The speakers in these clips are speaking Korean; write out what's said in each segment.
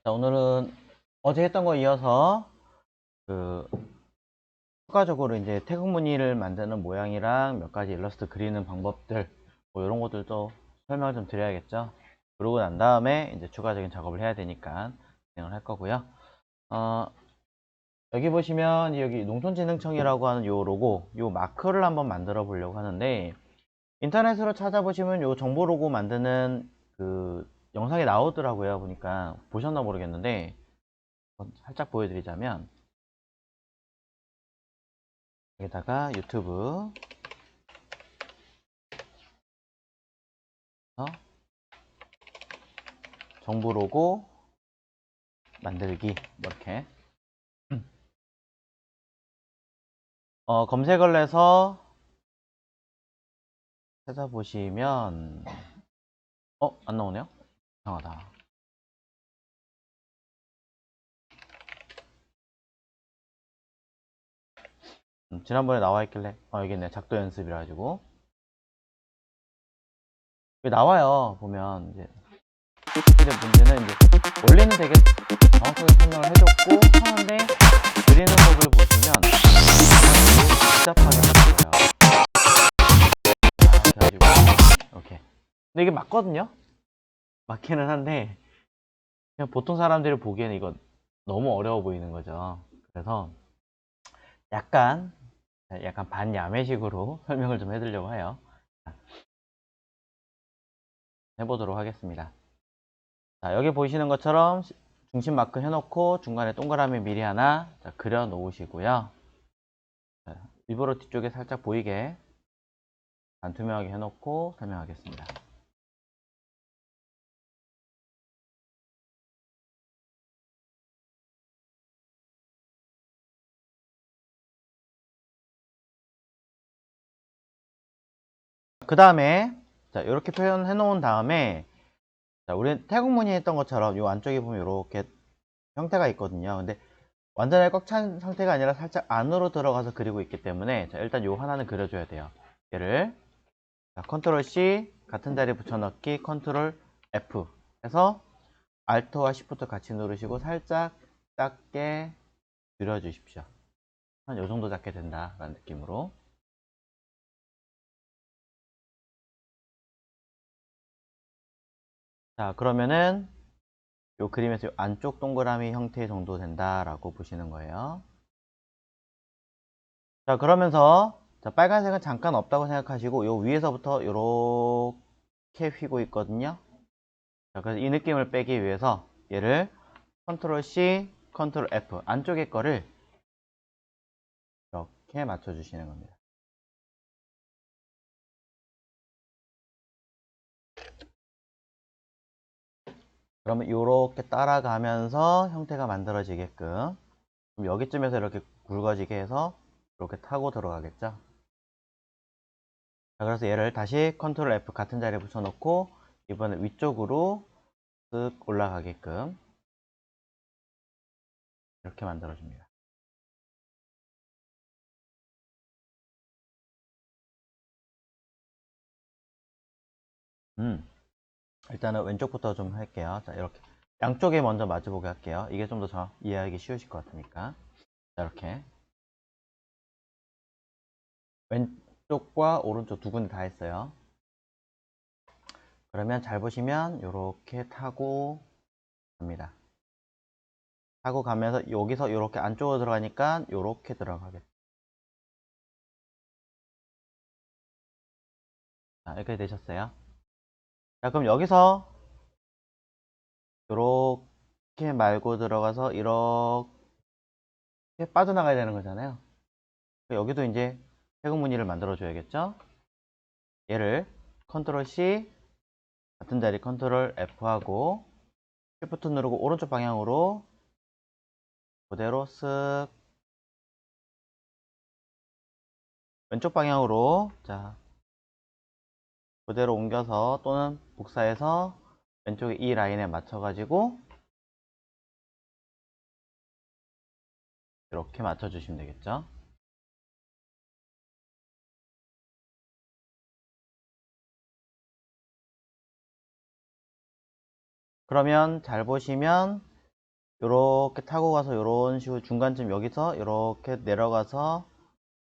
자, 오늘은 어제 했던 거 이어서 그 추가적으로 이제 태국 무늬를 만드는 모양이랑 몇 가지 일러스트 그리는 방법들 뭐 이런 것들도 설명을 좀 드려야겠죠. 그러고 난 다음에 이제 추가적인 작업을 해야 되니까 진행을 할 거고요. 어, 여기 보시면 여기 농촌진흥청이라고 하는 요 로고, 요 마크를 한번 만들어 보려고 하는데 인터넷으로 찾아보시면 요 정보 로고 만드는 그 영상이 나오더라고요. 보니까 보셨나 모르겠는데 살짝 보여드리자면 여기다가 유튜브 정보 로고 만들기 이렇게 검색을 해서 찾아보시면 안 나오네요. 이상하다. 지난번에 나와 있길래 여기 있네. 작도 연습이라 가지고 여기 나와요. 보면 이제 근데 문제는 이제 원래는 되게 정확하게 설명을 해줬고 하는데 그리는 법을 보시면 복잡하게 바뀌어요. 그래가지고 이렇게 근데 이게 맞거든요. 맞기는 한데 그냥 보통 사람들이 보기에는 이거 너무 어려워 보이는 거죠. 그래서 약간 반야매식으로 설명을 좀 해드리려고 해요. 해보도록 하겠습니다. 자, 여기 보이시는 것처럼 중심 마크 해놓고 중간에 동그라미 미리 하나 그려 놓으시고요. 일부러 뒤쪽에 살짝 보이게 반투명하게 해놓고 설명하겠습니다. 그 다음에 자, 이렇게 표현해 놓은 다음에 자, 우리 태국 무늬 했던 것처럼 이 안쪽에 보면 이렇게 형태가 있거든요. 근데 완전하게 꽉 찬 상태가 아니라 살짝 안으로 들어가서 그리고 있기 때문에 자, 일단 요 하나는 그려줘야 돼요. 얘를 자, 컨트롤 C 같은 자리에 붙여넣기 컨트롤 F 해서 Alt와 Shift 같이 누르시고 살짝 작게 줄여주십시오. 한 요 정도 작게 된다 라는 느낌으로. 자, 그러면은 요 그림에서 요 안쪽 동그라미 형태 정도 된다라고 보시는 거예요. 자, 그러면서 자, 빨간색은 잠깐 없다고 생각하시고 요 위에서부터 요렇게 휘고 있거든요. 자, 그래서 이 느낌을 빼기 위해서 얘를 컨트롤 C, 컨트롤 F 안쪽에 거를 이렇게 맞춰 주시는 겁니다. 그러면 이렇게 따라가면서 형태가 만들어지게끔 그럼 여기쯤에서 이렇게 굵어지게 해서 이렇게 타고 들어가겠죠. 자, 그래서 얘를 다시 컨트롤 F 같은 자리에 붙여놓고 이번에 위쪽으로 쓱 올라가게끔 이렇게 만들어줍니다. 일단은 왼쪽부터 좀 할게요. 자, 이렇게 양쪽에 먼저 마주보게 할게요. 이게 좀 더 이해하기 쉬우실 것 같으니까. 자, 이렇게 왼쪽과 오른쪽 두 군데 다 했어요. 그러면 잘 보시면 이렇게 타고 갑니다. 타고 가면서 여기서 이렇게 안쪽으로 들어가니까 이렇게 들어가겠죠. 자, 이렇게 되셨어요. 자, 그럼 여기서 이렇게 말고 들어가서 이렇게 빠져나가야 되는 거잖아요. 여기도 이제 태국 무늬를 만들어 줘야겠죠. 얘를 컨트롤 C 같은 자리 컨트롤 F 하고 Shift 누르고 오른쪽 방향으로 그대로 쓱 왼쪽 방향으로 자 그대로 옮겨서 또는 복사해서 왼쪽에 이 라인에 맞춰 가지고 이렇게 맞춰 주시면 되겠죠. 그러면 잘 보시면 요렇게 타고 가서 요런 식으로 중간쯤 여기서 요렇게 내려가서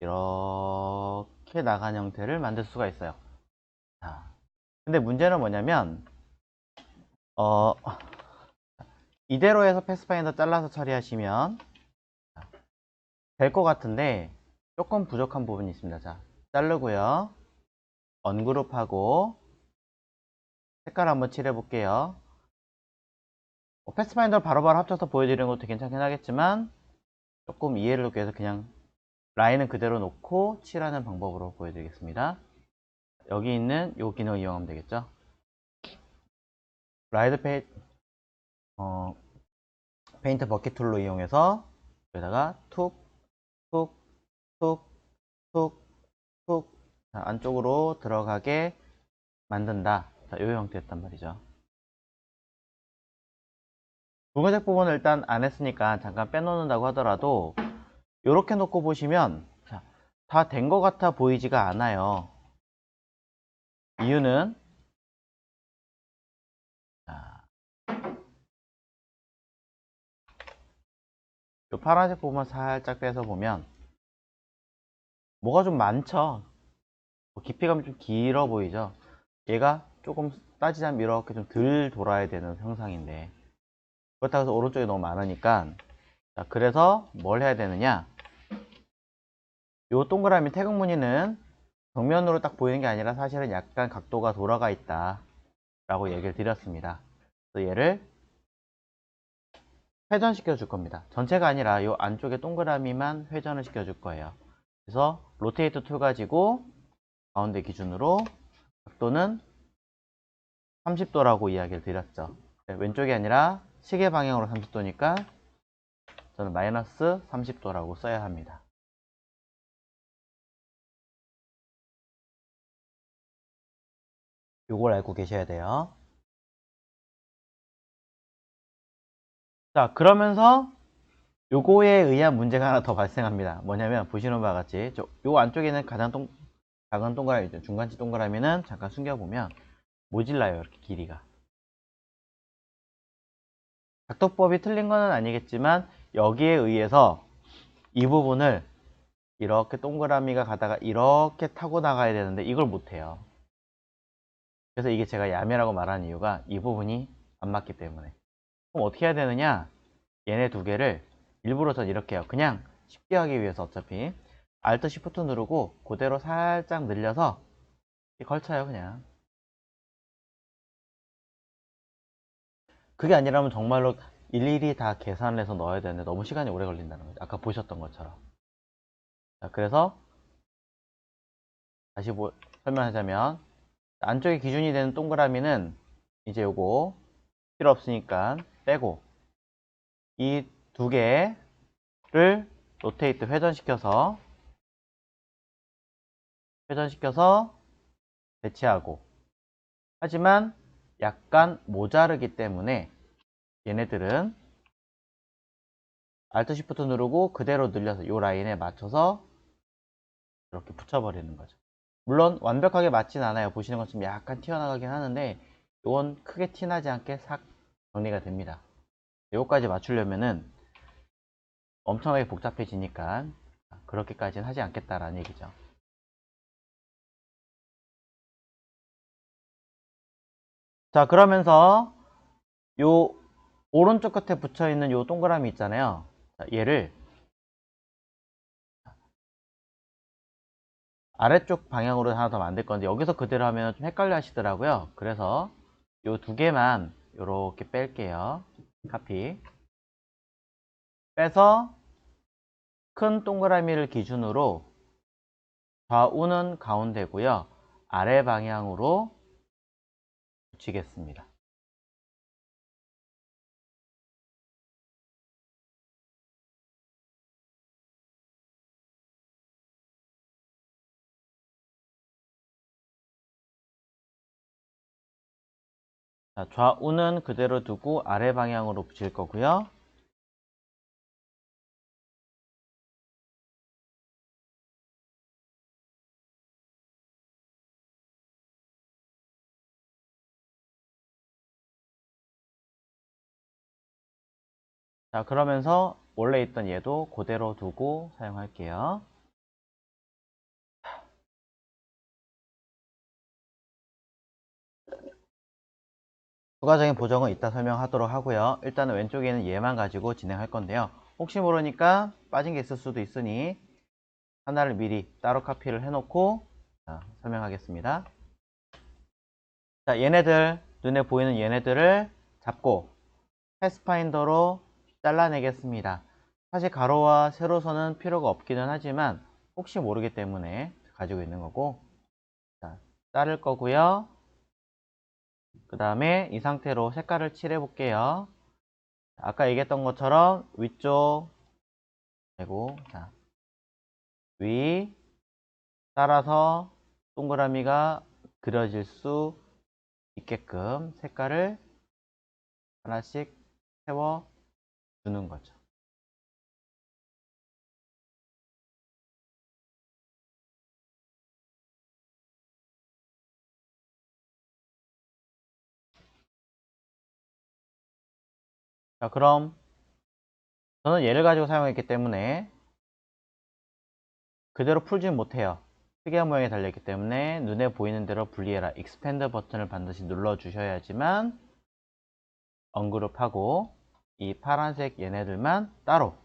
이렇게 나가는 형태를 만들 수가 있어요. 자, 근데 문제는 뭐냐면 어, 이대로 해서 패스파인더 잘라서 처리하시면 될 것 같은데 조금 부족한 부분이 있습니다. 자, 자르고요. 언그룹하고 색깔 한번 칠해 볼게요. 패스파인더를 바로바로 합쳐서 보여드리는 것도 괜찮긴 하겠지만 조금 이해를 돕기 위해서 그냥 라인은 그대로 놓고 칠하는 방법으로 보여드리겠습니다. 여기 있는 이 기능 이용하면 되겠죠. 라이드 페인트 버킷 툴로 이용해서 여기다가 툭, 툭, 툭, 툭, 툭 안쪽으로 들어가게 만든다. 자, 이 형태였단 말이죠. 붉은색 부분을 일단 안 했으니까 잠깐 빼놓는다고 하더라도 이렇게 놓고 보시면 다 된 것 같아 보이지가 않아요. 이유는 이 파란색 부분 살짝 빼서 보면 뭐가 좀 많죠. 깊이감이 좀 길어 보이죠. 얘가 조금 따지자면 이렇게 좀 덜 돌아야 되는 형상인데 그렇다고 해서 오른쪽이 너무 많으니까 자, 그래서 뭘 해야 되느냐, 요 동그라미 태극 무늬는 정면으로 딱 보이는 게 아니라 사실은 약간 각도가 돌아가 있다 라고 얘기를 드렸습니다. 그래서 얘를 회전시켜 줄 겁니다. 전체가 아니라 요 안쪽에 동그라미만 회전을 시켜 줄 거예요. 그래서 로테이트 툴 가지고 가운데 기준으로 각도는 30도라고 이야기를 드렸죠. 네, 왼쪽이 아니라 시계 방향으로 30도니까 저는 마이너스 30도라고 써야 합니다. 요걸 알고 계셔야 돼요. 자, 그러면서 요거에 의한 문제가 하나 더 발생합니다. 뭐냐면 보시는 바와 같이 요 안쪽에는 작은 동그라미죠. 중간치 동그라미는 잠깐 숨겨보면 모질라요. 이렇게 길이가. 각도법이 틀린 건 아니겠지만 여기에 의해서 이 부분을 이렇게 동그라미가 가다가 이렇게 타고 나가야 되는데 이걸 못해요. 그래서 이게 제가 야매라고 말하는 이유가 이 부분이 안 맞기 때문에. 그럼 어떻게 해야 되느냐, 얘네 두 개를 일부러 전 이렇게 해요. 그냥 쉽게 하기 위해서. 어차피 Alt Shift 누르고 그대로 살짝 늘려서 걸쳐요. 그냥 그게 아니라면 정말로 일일이 다 계산을 해서 넣어야 되는데 너무 시간이 오래 걸린다는 거죠. 아까 보셨던 것처럼. 자, 그래서 다시 설명하자면 안쪽에 기준이 되는 동그라미는 이제 요거 필요 없으니까 빼고 이 두 개를 로테이트 회전시켜서 배치하고, 하지만 약간 모자르기 때문에 얘네들은 Alt Shift 누르고 그대로 늘려서 이 라인에 맞춰서 이렇게 붙여버리는 거죠. 물론 완벽하게 맞진 않아요. 보시는 것처럼 약간 튀어나가긴 하는데 이건 크게 티나지 않게 싹 정리가 됩니다. 요거까지 맞추려면은 엄청나게 복잡해지니까 그렇게까지는 하지 않겠다라는 얘기죠. 자, 그러면서 요 오른쪽 끝에 붙여 있는 요 동그라미 있잖아요. 자, 얘를 아래쪽 방향으로 하나 더 만들 건데 여기서 그대로 하면 좀 헷갈려 하시더라고요. 그래서 요 두 개만 요렇게 뺄게요. 카피 빼서 큰 동그라미를 기준으로 좌우는 가운데고요. 아래 방향으로 붙이겠습니다. 자, 좌우는 그대로 두고 아래 방향으로 붙일 거고요. 자, 그러면서 원래 있던 얘도 그대로 두고 사용할게요. 추가적인 보정은 이따 설명하도록 하고요. 일단은 왼쪽에는 얘만 가지고 진행할 건데요. 혹시 모르니까 빠진 게 있을 수도 있으니 하나를 미리 따로 카피를 해놓고 설명하겠습니다. 자, 얘네들, 눈에 보이는 얘네들을 잡고 패스파인더로 잘라내겠습니다. 사실 가로와 세로선은 필요가 없기는 하지만 혹시 모르기 때문에 가지고 있는 거고, 자, 자를 거고요. 그 다음에 이 상태로 색깔을 칠해 볼게요. 아까 얘기했던 것처럼 위쪽 그리고 자, 위 따라서 동그라미가 그려질 수 있게끔 색깔을 하나씩 세워 주는 거죠. 자, 그럼 저는 얘를 가지고 사용했기 때문에 그대로 풀지는 못해요. 특이한 모양이 달려있기 때문에 눈에 보이는 대로 분리해라. 익스펜드 버튼을 반드시 눌러 주셔야지만 언그룹하고 이 파란색 얘네들만 따로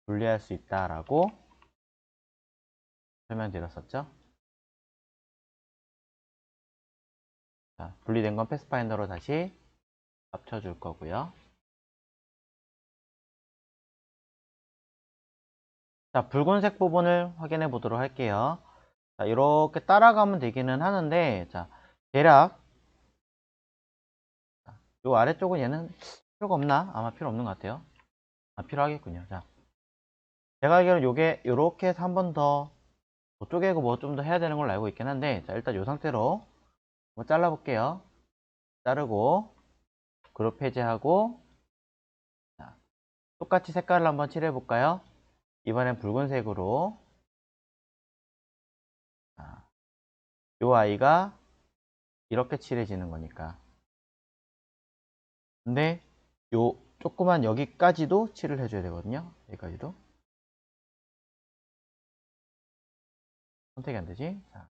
분리할 수 있다라고 설명드렸었죠. 자, 분리된 건 패스파인더로 다시 합쳐줄 거고요. 자, 붉은색 부분을 확인해 보도록 할게요. 자, 이렇게 따라가면 되기는 하는데, 자, 대략 요 아래쪽은 얘는 필요가 없나? 아마 필요 없는 것 같아요. 아, 필요하겠군요. 자, 제가 알기로는 요게 요렇게 해서 한 번 더 저쪽에 뭐 좀 더 해야 되는 걸로 알고 있긴 한데, 자, 일단 요 상태로 한번 잘라 볼게요. 자르고 그룹 해제하고, 자, 똑같이 색깔을 한번 칠해 볼까요? 이번엔 붉은색으로. 자, 요 아이가 이렇게 칠해지는 거니까. 근데 요 조그만 여기까지도 칠을 해줘야 되거든요. 여기까지도. 선택이 안 되지? 자,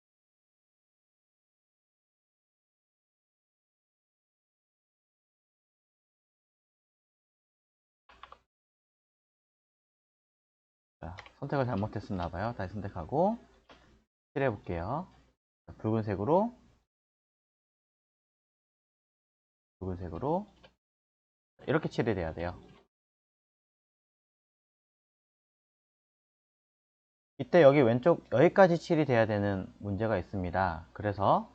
자, 선택을 잘못했었나 봐요. 다시 선택하고 칠해 볼게요. 붉은색으로, 붉은색으로 이렇게 칠이 돼야 돼요. 이때 여기 왼쪽 여기까지 칠이 돼야 되는 문제가 있습니다. 그래서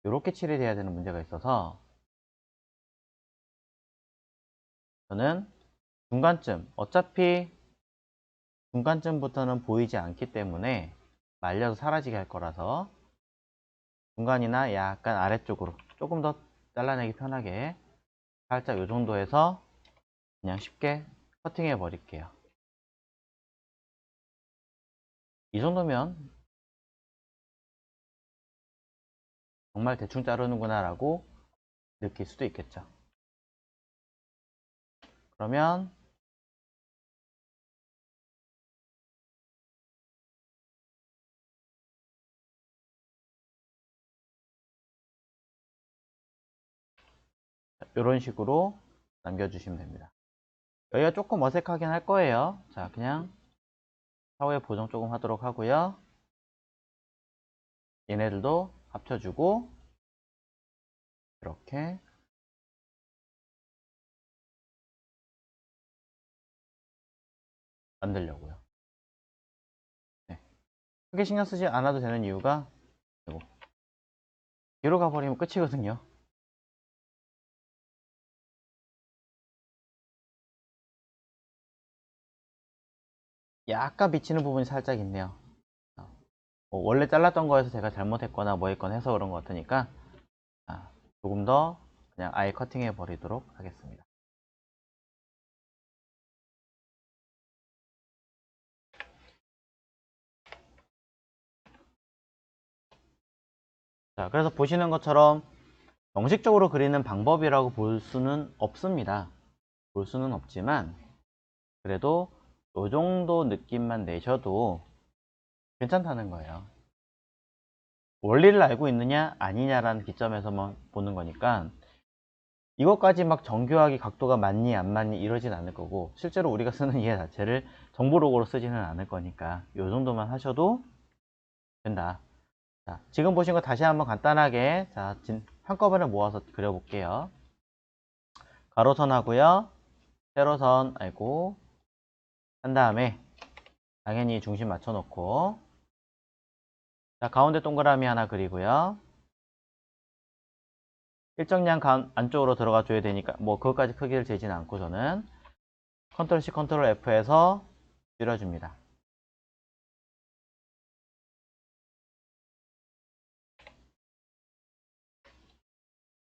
이렇게 칠이 돼야 되는 문제가 있어서 저는 중간쯤, 어차피 중간쯤부터는 보이지 않기 때문에 말려서 사라지게 할 거라서 중간이나 약간 아래쪽으로 조금 더 잘라내기 편하게 살짝 이 정도에서 그냥 쉽게 커팅해 버릴게요. 이 정도면 정말 대충 자르는구나 라고 느낄 수도 있겠죠. 그러면 이런 식으로 남겨주시면 됩니다. 여기가 조금 어색하긴 할 거예요. 자, 그냥 사후에 보정 조금 하도록 하고요. 얘네들도 합쳐주고 이렇게 만들려고요. 네. 크게 신경 쓰지 않아도 되는 이유가 이거 뒤로 가버리면 끝이거든요. 약간 비치는 부분이 살짝 있네요. 원래 잘랐던 거에서 제가 잘못했거나 뭐 했거나 해서 그런 것 같으니까 조금 더 그냥 아예 커팅해 버리도록 하겠습니다. 자, 그래서 보시는 것처럼 정식적으로 그리는 방법이라고 볼 수는 없습니다. 볼 수는 없지만 그래도 이 정도 느낌만 내셔도 괜찮다는 거예요. 원리를 알고 있느냐 아니냐라는 기점에서만 보는 거니까 이것까지 막 정교하게 각도가 맞니 안 맞니 이러진 않을 거고, 실제로 우리가 쓰는 이해 자체를 정보록으로 쓰지는 않을 거니까 이 정도만 하셔도 된다. 자, 지금 보신 거 다시 한번 간단하게 한꺼번에 모아서 그려볼게요. 가로선 하고요, 세로선 한 다음에 당연히 중심 맞춰 놓고, 자, 가운데 동그라미 하나 그리고요. 일정량 안쪽으로 들어가 줘야 되니까 뭐 그것까지 크기를 재진 않고 저는 컨트롤 C 컨트롤 F에서 줄여줍니다.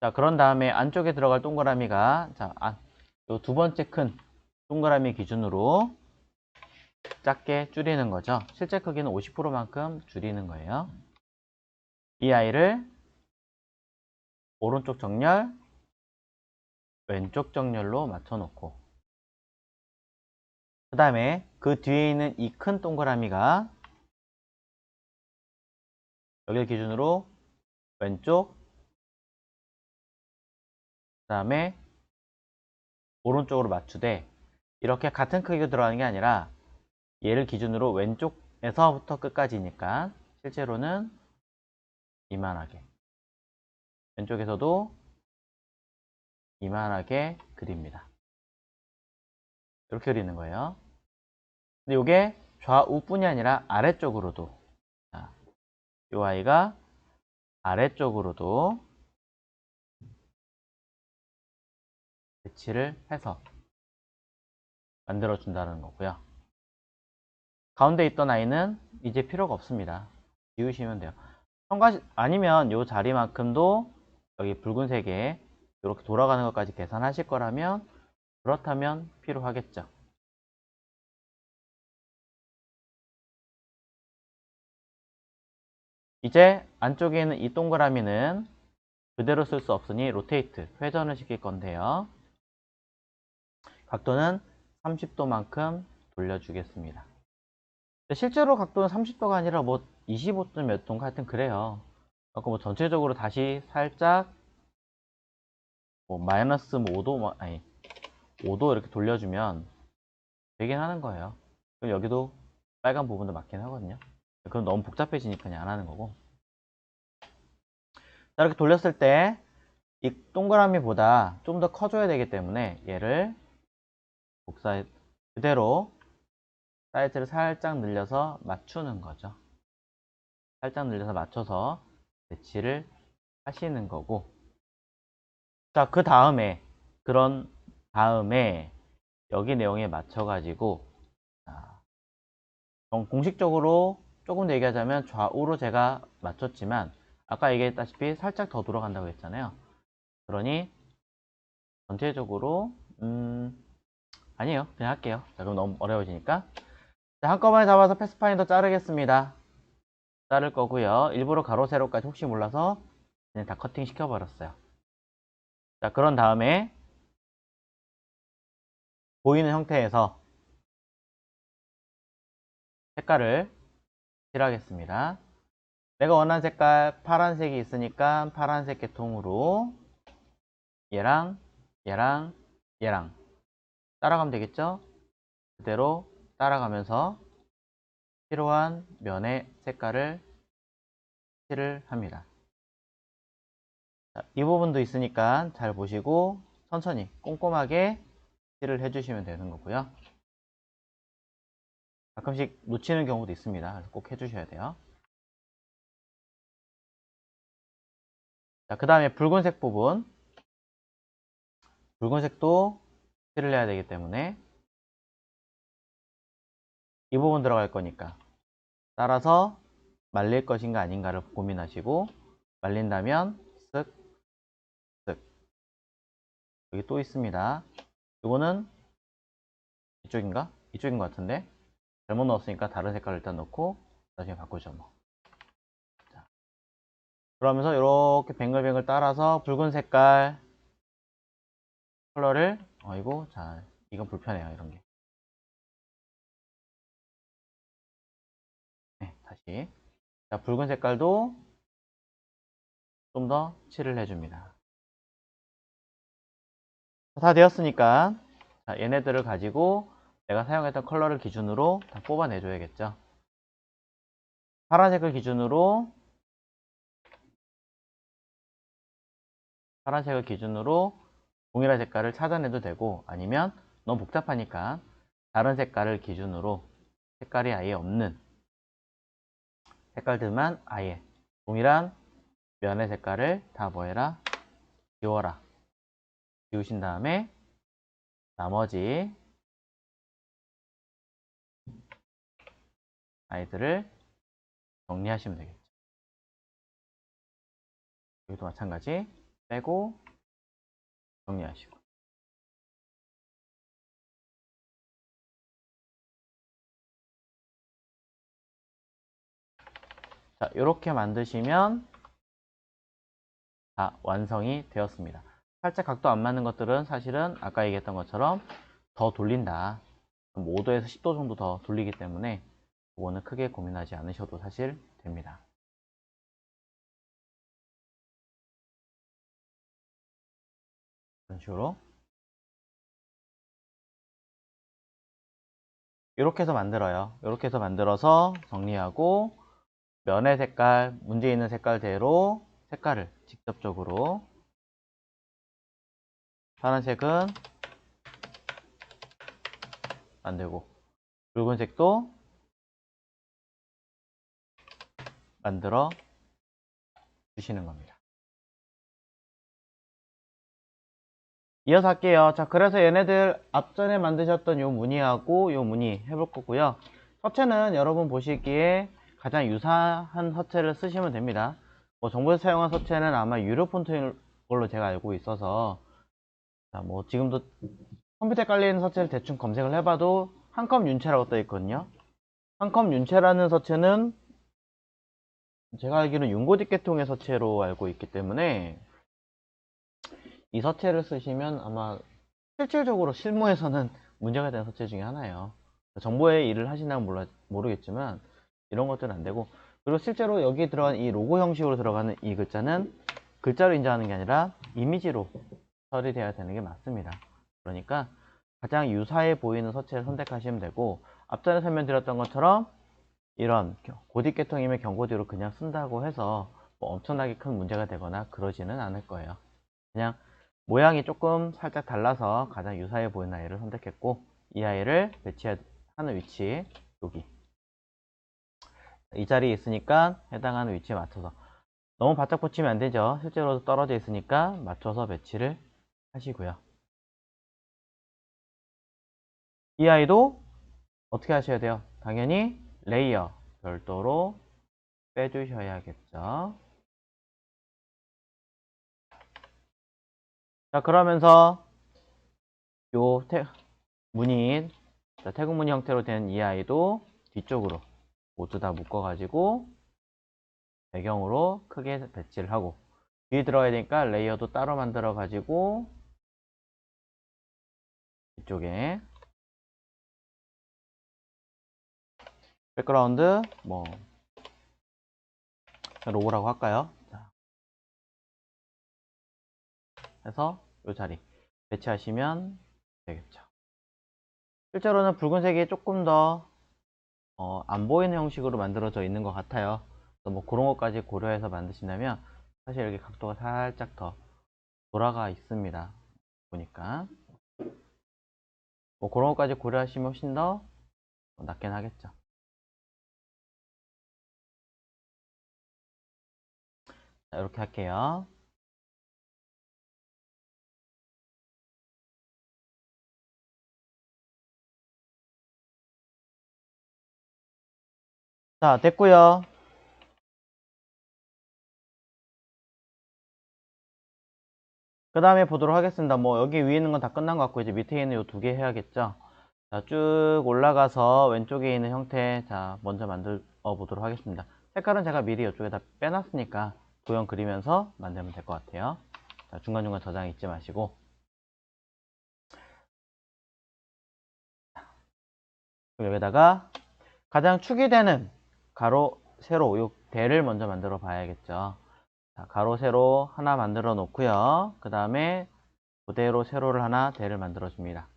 자, 그런 다음에 안쪽에 들어갈 동그라미가, 요 두 번째 큰 동그라미 기준으로 작게 줄이는 거죠. 실제 크기는 50%만큼 줄이는 거예요. 이 아이를 오른쪽 정렬, 왼쪽 정렬로 맞춰 놓고, 그 다음에 그 뒤에 있는 이 큰 동그라미가 여기를 기준으로 왼쪽, 그 다음에 오른쪽으로 맞추되, 이렇게 같은 크기로 들어가는 게 아니라 얘를 기준으로 왼쪽에서부터 끝까지니까 실제로는 이만하게, 왼쪽에서도 이만하게 그립니다. 이렇게 그리는 거예요. 근데 이게 좌우뿐이 아니라 아래쪽으로도, 이 아이가 아래쪽으로도 배치를 해서 만들어 준다는 거고요. 가운데 있던 아이는 이제 필요가 없습니다. 지우시면 돼요. 아니면 이 자리만큼도 여기 붉은색에 이렇게 돌아가는 것까지 계산하실 거라면, 그렇다면 필요하겠죠. 이제 안쪽에 있는 이 동그라미는 그대로 쓸 수 없으니 로테이트, 회전을 시킬 건데요. 각도는 30도만큼 돌려주겠습니다. 실제로 각도는 30도가 아니라 뭐 25도 몇 도인가 하여튼 그래요. 아까 뭐 전체적으로 다시 살짝 뭐 마이너스 5도, 아니 5도 이렇게 돌려주면 되긴 하는 거예요. 그럼 여기도 빨간 부분도 맞긴 하거든요. 그럼 너무 복잡해지니까 그냥 안 하는 거고. 자, 이렇게 돌렸을 때 이 동그라미보다 좀 더 커져야 되기 때문에 얘를 그대로 사이즈를 살짝 늘려서 맞추는 거죠. 살짝 늘려서 맞춰서 배치를 하시는 거고, 자, 그런 다음에 여기 내용에 맞춰 가지고 공식적으로 조금 더 얘기하자면 좌우로 제가 맞췄지만 아까 얘기했다시피 살짝 더 돌아간다고 했잖아요. 그러니 전체적으로 아니에요, 그냥 할게요. 자, 그럼 너무 어려워지니까, 자, 한꺼번에 잡아서 패스파인더 자르겠습니다. 자를 거고요. 일부러 가로 세로까지 혹시 몰라서 그냥 다 커팅 시켜 버렸어요. 자, 그런 다음에 보이는 형태에서 색깔을 칠하겠습니다. 내가 원하는 색깔 파란색이 있으니까 파란색 계통으로 얘랑 얘랑 얘랑 따라가면 되겠죠? 그대로 따라가면서 필요한 면의 색깔을 칠을 합니다. 자, 이 부분도 있으니까 잘 보시고 천천히 꼼꼼하게 칠을 해주시면 되는 거고요. 가끔씩 놓치는 경우도 있습니다. 그래서 꼭 해주셔야 돼요. 자, 그 다음에 붉은색 부분, 붉은색도 칠을 해야 되기 때문에 이 부분 들어갈 거니까 따라서 말릴 것인가 아닌가를 고민하시고, 말린다면 쓱 쓱, 여기 또 있습니다. 이거는 이쪽인가? 이쪽인 것 같은데 잘못 넣었으니까 다른 색깔을 일단 넣고 나중에 바꾸죠 뭐. 그러면서 이렇게 뱅글뱅글 따라서 붉은 색깔 컬러를 이거 자 이건 불편해요 이런 게. 네, 다시 자 붉은 색깔도 좀 더 칠을 해줍니다. 다 되었으니까 자, 얘네들을 가지고 내가 사용했던 컬러를 기준으로 다 뽑아내 줘야겠죠. 파란색을 기준으로 동일한 색깔을 찾아내도 되고, 아니면 너무 복잡하니까 다른 색깔을 기준으로 색깔이 아예 없는 색깔들만 아예 동일한 면의 색깔을 다 뭐해라? 지워라. 지우신 다음에 나머지 아이들을 정리하시면 되겠죠. 여기도 마찬가지 빼고 정리하시고. 자, 이렇게 만드시면 다 완성이 되었습니다. 살짝 각도 안 맞는 것들은 사실은 아까 얘기했던 것처럼 더 돌린다. 5도에서 10도 정도 더 돌리기 때문에 그거는 크게 고민하지 않으셔도 사실 됩니다. 이런 식으로 이렇게 해서 만들어요. 이렇게 해서 만들어서 정리하고 면의 색깔, 문제 있는 색깔대로 색깔을 직접적으로 파란색은 만들고 붉은색도 만들어 주시는 겁니다. 이어서 할게요. 자, 그래서 얘네들 앞전에 만드셨던 요 무늬하고 요 무늬 해볼 거고요. 서체는 여러분 보시기에 가장 유사한 서체를 쓰시면 됩니다. 뭐 정부에서 사용한 서체는 아마 유료 폰트인 걸로 제가 알고 있어서, 자, 뭐 지금도 컴퓨터에 깔려있는 서체를 대충 검색을 해봐도 한컵 윤채라고 떠 있거든요. 한컵 윤채라는 서체는 제가 알기로는 윤고딕 계통의 서체로 알고 있기 때문에 이 서체를 쓰시면 아마 실질적으로 실무에서는 문제가 되는 서체 중에 하나예요. 정보의 일을 하시나는 모르겠지만 이런 것들은 안 되고, 그리고 실제로 여기 들어간 이 로고 형식으로 들어가는 이 글자는 글자로 인정하는 게 아니라 이미지로 처리되어야 되는 게 맞습니다. 그러니까 가장 유사해 보이는 서체를 선택하시면 되고, 앞전에 설명드렸던 것처럼 이런 고딕 계통이면 경고디로 그냥 쓴다고 해서 뭐 엄청나게 큰 문제가 되거나 그러지는 않을 거예요. 그냥 모양이 조금 살짝 달라서 가장 유사해 보이는 아이를 선택했고, 이 아이를 배치하는 위치 여기 이 자리에 있으니까 해당하는 위치에 맞춰서, 너무 바짝 붙이면 안 되죠. 실제로 떨어져 있으니까 맞춰서 배치를 하시고요. 이 아이도 어떻게 하셔야 돼요? 당연히 레이어 별도로 빼주셔야겠죠. 자, 그러면서 요 무늬, 태국 무늬 형태로 된 이 아이도 뒤쪽으로 모두 다 묶어 가지고 배경으로 크게 배치를 하고, 뒤에 들어가야 되니까 레이어도 따로 만들어 가지고 이쪽에 백그라운드 뭐 로고라고 할까요? 자, 해서 이 자리 배치하시면 되겠죠. 실제로는 붉은색이 조금 더 안 보이는 형식으로 만들어져 있는 것 같아요. 뭐 그런 것까지 고려해서 만드신다면 사실 여기 각도가 살짝 더 돌아가 있습니다. 보니까 뭐 그런 것까지 고려하시면 훨씬 더 낫긴 하겠죠. 자, 이렇게 할게요. 자, 됐고요. 그 다음에 보도록 하겠습니다. 뭐 여기 위에 있는 건 다 끝난 것 같고, 이제 밑에 있는 이 두 개 해야겠죠. 자, 쭉 올라가서 왼쪽에 있는 형태, 자, 먼저 만들어 보도록 하겠습니다. 색깔은 제가 미리 이쪽에다 빼놨으니까 도형 그리면서 만들면 될 것 같아요. 자, 중간중간 저장 잊지 마시고. 여기다가 가장 축이 되는 가로, 세로, 요 대를 먼저 만들어 봐야겠죠. 자, 가로, 세로 하나 만들어 놓고요. 그 다음에 그대로 세로를 하나, 대를 만들어 줍니다.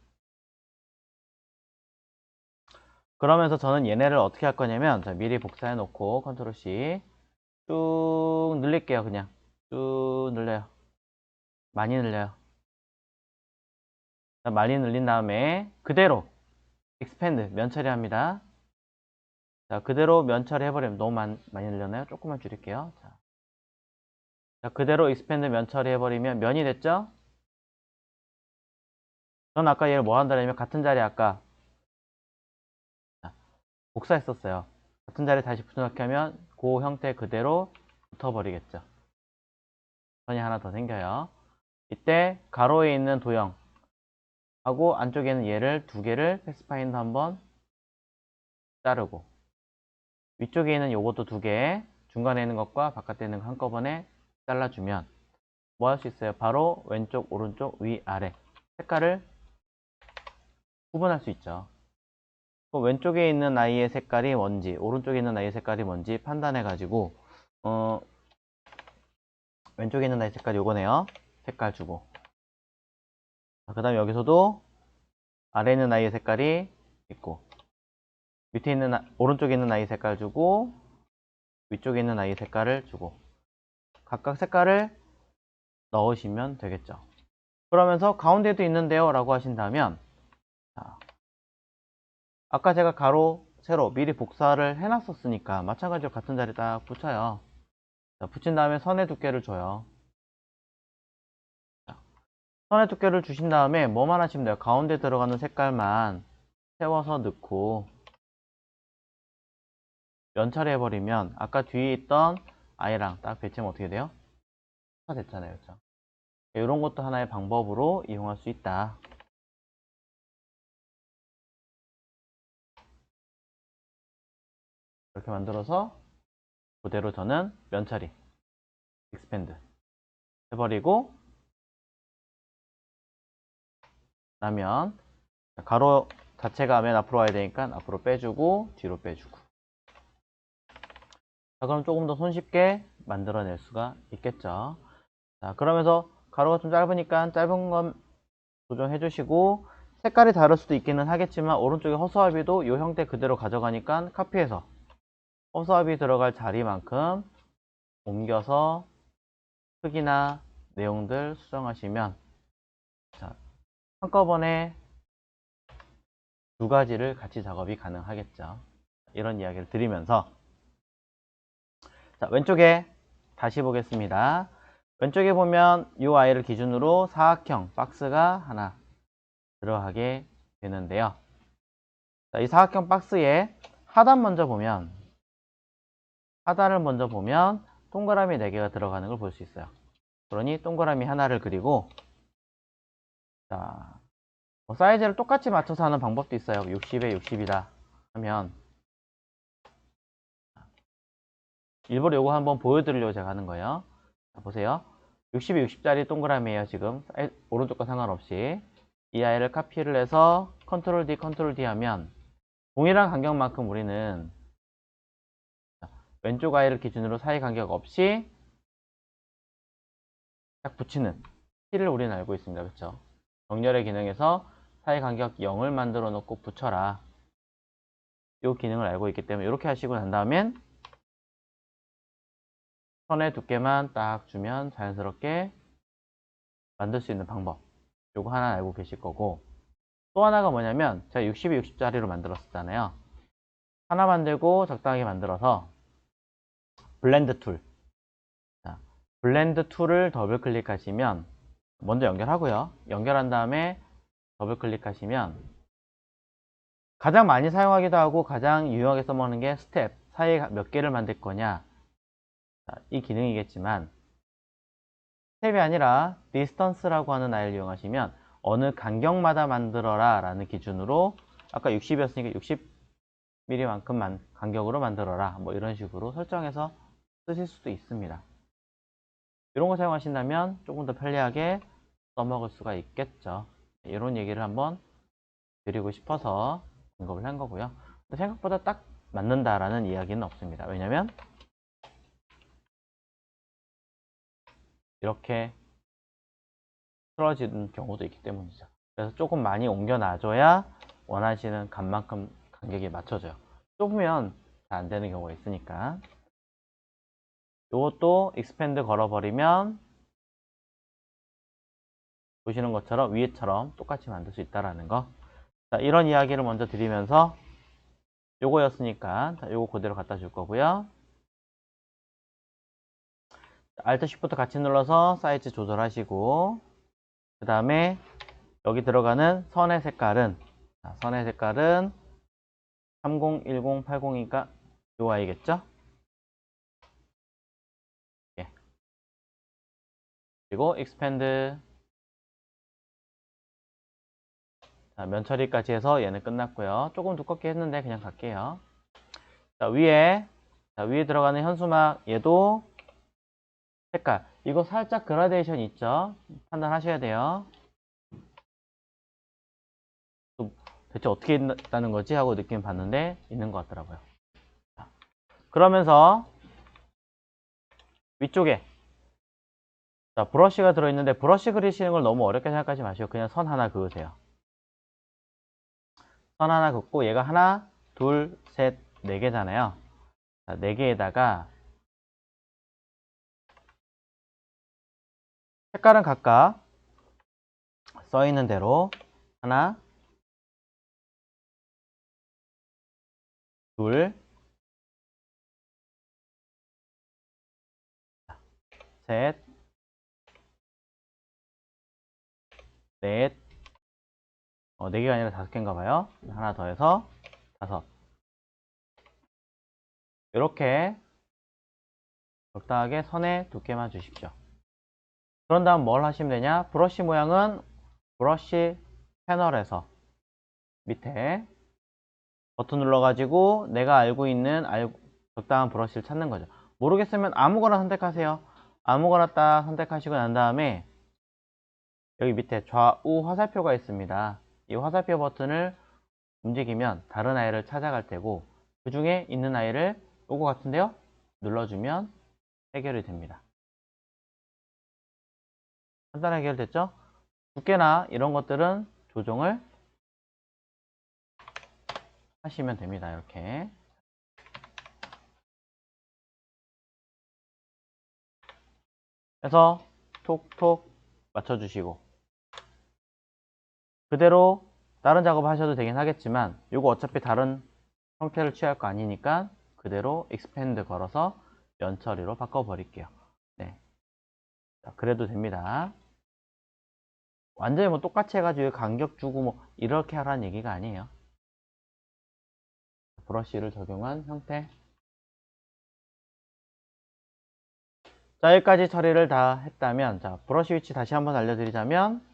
그러면서 저는 얘네를 어떻게 할 거냐면, 자, 미리 복사해 놓고 컨트롤 C 쭉 늘릴게요. 그냥 쭉 늘려요. 많이 늘려요. 자, 많이 늘린 다음에 그대로 expand 면 처리합니다. 자, 그대로 면 처리해버리면 너무 많이 늘렸나요? 조금만 줄일게요. 자, 그대로 expand 면 처리해버리면 면이 됐죠? 전 아까 얘를 뭐 한다냐면 같은 자리에 아까 복사했었어요. 같은 자리에 다시 붙여넣기 하면 그 형태 그대로 붙어버리겠죠. 선이 하나 더 생겨요. 이때 가로에 있는 도형 하고 안쪽에는 얘를 두 개를 패스파인더 한번 자르고 위쪽에 있는 요것도 두 개, 중간에 있는 것과 바깥에 있는 거 한꺼번에 잘라주면 뭐 할 수 있어요? 바로 왼쪽, 오른쪽, 위, 아래 색깔을 구분할 수 있죠. 왼쪽에 있는 아이의 색깔이 뭔지, 오른쪽에 있는 아이의 색깔이 뭔지 판단해 가지고 왼쪽에 있는 아이 색깔이 요거네요. 색깔 주고, 그 다음에 여기서도 아래에 있는 아이의 색깔이 있고, 밑에 있는 오른쪽에 있는 아이 색깔 주고, 위쪽에 있는 아이 색깔을 주고, 각각 색깔을 넣으시면 되겠죠. 그러면서 가운데도 있는데요 라고 하신다면, 자, 아까 제가 가로, 세로 미리 복사를 해놨었으니까 마찬가지로 같은 자리에 딱 붙여요. 자, 붙인 다음에 선의 두께를 줘요. 자, 선의 두께를 주신 다음에 뭐만 하시면 돼요? 가운데 들어가는 색깔만 세워서 넣고 면 처리해버리면 아까 뒤에 있던 아이랑 딱 배치하면 어떻게 돼요? 다 됐잖아요. 그렇죠? 이런 것도 하나의 방법으로 이용할 수 있다. 이렇게 만들어서 그대로 저는 면 처리, expand 해버리고 나면 가로 자체가 맨 앞으로 와야 되니까 앞으로 빼주고 뒤로 빼주고. 자, 그럼 조금 더 손쉽게 만들어낼 수가 있겠죠. 자, 그러면서 가로가 좀 짧으니까 짧은 건 조정해 주시고 색깔이 다를 수도 있기는 하겠지만 오른쪽에 허수아비도 이 형태 그대로 가져가니까 카피해서 허수아비 들어갈 자리만큼 옮겨서 크기나 내용들 수정하시면, 자, 한꺼번에 두 가지를 같이 작업이 가능하겠죠. 이런 이야기를 드리면서, 자, 왼쪽에 다시 보겠습니다. 왼쪽에 보면 이 아이를 기준으로 사각형 박스가 하나 들어가게 되는데요. 자, 이 사각형 박스에 하단을 먼저 보면 동그라미 4개가 들어가는 걸 볼 수 있어요. 그러니 동그라미 하나를 그리고, 자, 사이즈를 똑같이 맞춰서 하는 방법도 있어요. 60에 60이다 하면 일부러 요거 한번 보여드리려고 제가 하는 거예요. 자, 보세요. 60에 60짜리 동그라미예요. 지금 오른쪽과 상관없이 이 아이를 카피를 해서 컨트롤 D 컨트롤 D 하면 동일한 간격만큼 우리는 왼쪽 아이를 기준으로 사이 간격 없이 딱 붙이는 키를 우리는 알고 있습니다. 그렇죠? 정렬의 기능에서 사이 간격 0을 만들어 놓고 붙여라. 이 기능을 알고 있기 때문에 이렇게 하시고 난 다음엔 선의 두께만 딱 주면 자연스럽게 만들 수 있는 방법, 요거 하나 알고 계실 거고, 또 하나가 뭐냐면 제가 60에 60짜리로 만들었었잖아요. 하나 만들고 적당하게 만들어서 블렌드 툴, 자, 블렌드 툴을 더블 클릭하시면 먼저 연결하고요. 연결한 다음에 더블 클릭하시면 가장 많이 사용하기도 하고 가장 유용하게 써먹는 게 스텝, 사이에 몇 개를 만들 거냐, 자, 이 기능이겠지만 스텝이 아니라 디스턴스라고 하는 아이를 이용하시면 어느 간격마다 만들어라 라는 기준으로 아까 60이었으니까 60mm만큼 간격으로 만들어라, 뭐 이런 식으로 설정해서 쓰실 수도 있습니다. 이런 거 사용하신다면 조금 더 편리하게 써먹을 수가 있겠죠. 이런 얘기를 한번 드리고 싶어서 언급을 한 거고요. 생각보다 딱 맞는다라는 이야기는 없습니다. 왜냐면 이렇게 틀어지는 경우도 있기 때문이죠. 그래서 조금 많이 옮겨 놔줘야 원하시는 값만큼 간격이 맞춰져요. 좁으면 잘 안 되는 경우가 있으니까. 이것도 익스펜드 걸어버리면 보시는 것처럼 위에처럼 똑같이 만들 수 있다라는 거. 자, 이런 이야기를 먼저 드리면서 요거였으니까 요거 그대로 갖다 줄 거고요. Alt Shift 같이 눌러서 사이즈 조절하시고, 그 다음에 여기 들어가는 선의 색깔은 301080이니까 요 아이겠죠? 예. 그리고 expand. 자, 면 처리까지 해서 얘는 끝났고요. 조금 두껍게 했는데 그냥 갈게요. 자, 위에 들어가는 현수막 얘도 색깔, 이거 살짝 그라데이션 있죠? 판단하셔야 돼요. 대체 어떻게 있다는 거지? 하고 느낌 봤는데 있는 것 같더라고요. 자, 그러면서 위쪽에 자, 브러쉬가 들어있는데 브러쉬 그리시는 걸 너무 어렵게 생각하지 마시고 그냥 선 하나 그으세요. 선 하나 긋고 얘가 하나, 둘, 셋, 네 개잖아요. 자, 네 개에다가 색깔은 각각 써 있는 대로 하나, 둘, 셋, 넷, 네 개가 아니라 다섯 개인가 봐요. 하나 더 해서 다섯. 이렇게 적당하게 선에 두께만 주십시오. 그런 다음 뭘 하시면 되냐? 브러쉬 모양은 브러쉬 패널에서 밑에 버튼 눌러가지고 내가 알고 있는 적당한 브러쉬를 찾는 거죠. 모르겠으면 아무거나 선택하세요. 아무거나 딱 선택하시고 난 다음에 여기 밑에 좌우 화살표가 있습니다. 이 화살표 버튼을 움직이면 다른 아이를 찾아갈 테고 그 중에 있는 아이를 요거 같은데요? 눌러주면 해결이 됩니다. 간단하게 해결됐죠? 두께나 이런 것들은 조정을 하시면 됩니다. 이렇게 해서 톡톡 맞춰주시고 그대로 다른 작업 하셔도 되긴 하겠지만 이거 어차피 다른 형태를 취할 거 아니니까 그대로 expand 걸어서 면 처리로 바꿔 버릴게요. 네, 자, 그래도 됩니다. 완전히 뭐 똑같이 해가지고 간격 주고 뭐 이렇게 하라는 얘기가 아니에요. 브러쉬를 적용한 형태. 자, 여기까지 처리를 다 했다면 자, 브러쉬 위치 다시 한번 알려드리자면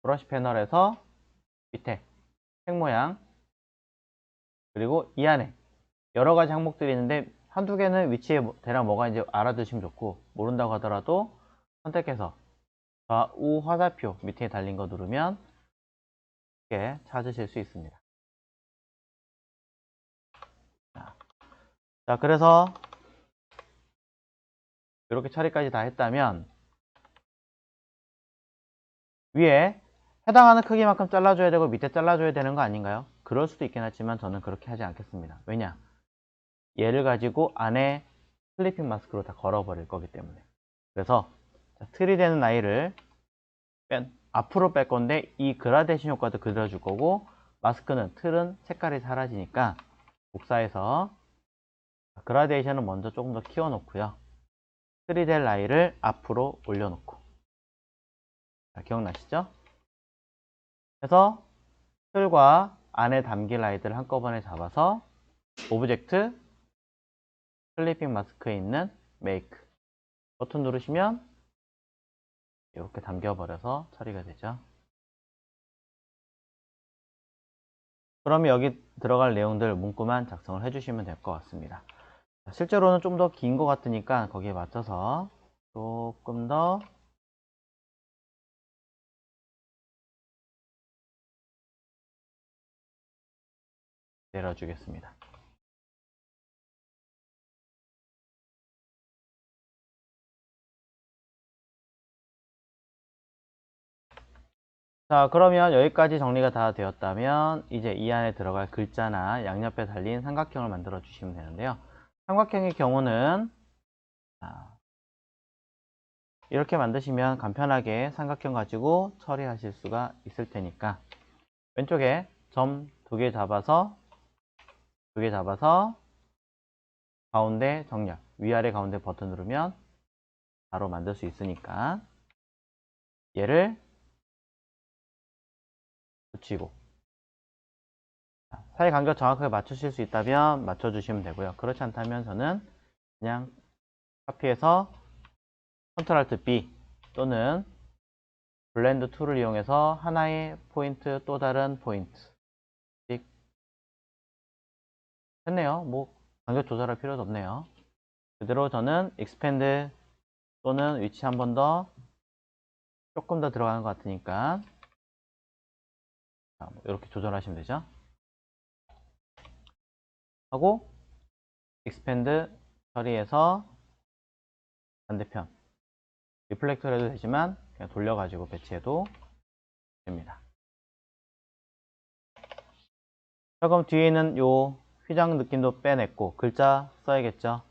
브러쉬 패널에서 밑에 색 모양 그리고 이 안에 여러 가지 항목들이 있는데 한두 개는 위치에 대략 뭐가 이제 알아두시면 좋고 모른다고 하더라도 선택해서 좌우 화살표 밑에 달린 거 누르면 쉽게 찾으실 수 있습니다. 자, 그래서 이렇게 처리까지 다 했다면 위에 해당하는 크기만큼 잘라줘야 되고 밑에 잘라줘야 되는 거 아닌가요? 그럴 수도 있긴 하지만 저는 그렇게 하지 않겠습니다. 왜냐? 얘를 가지고 안에 클리핑 마스크로 다 걸어버릴 거기 때문에. 그래서 틀이 되는 아이를 앞으로 뺄 건데 이 그라데이션 효과도 그대로 줄 거고 마스크는 틀은 색깔이 사라지니까 복사해서 그라데이션은 먼저 조금 더 키워 놓고요. 틀이 될 아이를 앞으로 올려놓고 기억나시죠? 그래서 틀과 안에 담길 아이들을 한꺼번에 잡아서 오브젝트 클리핑 마스크에 있는 메이크 버튼 누르시면 이렇게 담겨버려서 처리가 되죠. 그러면 여기 들어갈 내용들 문구만 작성을 해주시면 될 것 같습니다. 실제로는 좀 더 긴 것 같으니까 거기에 맞춰서 조금 더 내려주겠습니다. 자, 그러면 여기까지 정리가 다 되었다면 이제 이 안에 들어갈 글자나 양옆에 달린 삼각형을 만들어 주시면 되는데요. 삼각형의 경우는 이렇게 만드시면 간편하게 삼각형 가지고 처리하실 수가 있을 테니까 왼쪽에 점 2개 잡아서 가운데 정렬, 위아래 가운데 버튼 누르면 바로 만들 수 있으니까 얘를 붙이고 사이 간격 정확하게 맞추실 수 있다면 맞춰주시면 되고요. 그렇지 않다면 저는 그냥 카피해서 Ctrl Alt B 또는 블렌드 툴을 이용해서 하나의 포인트 또 다른 포인트 했네요. 뭐 간격 조절할 필요도 없네요. 그대로 저는 expand 또는 위치 한 번 더 조금 더 들어가는 것 같으니까 이렇게 조절하시면 되죠. 하고 expand 처리해서 반대편 리플렉터를 해도 되지만 그냥 돌려가지고 배치해도 됩니다. 자, 그럼 뒤에 있는 요 휘장 느낌도 빼냈고 글자 써야겠죠.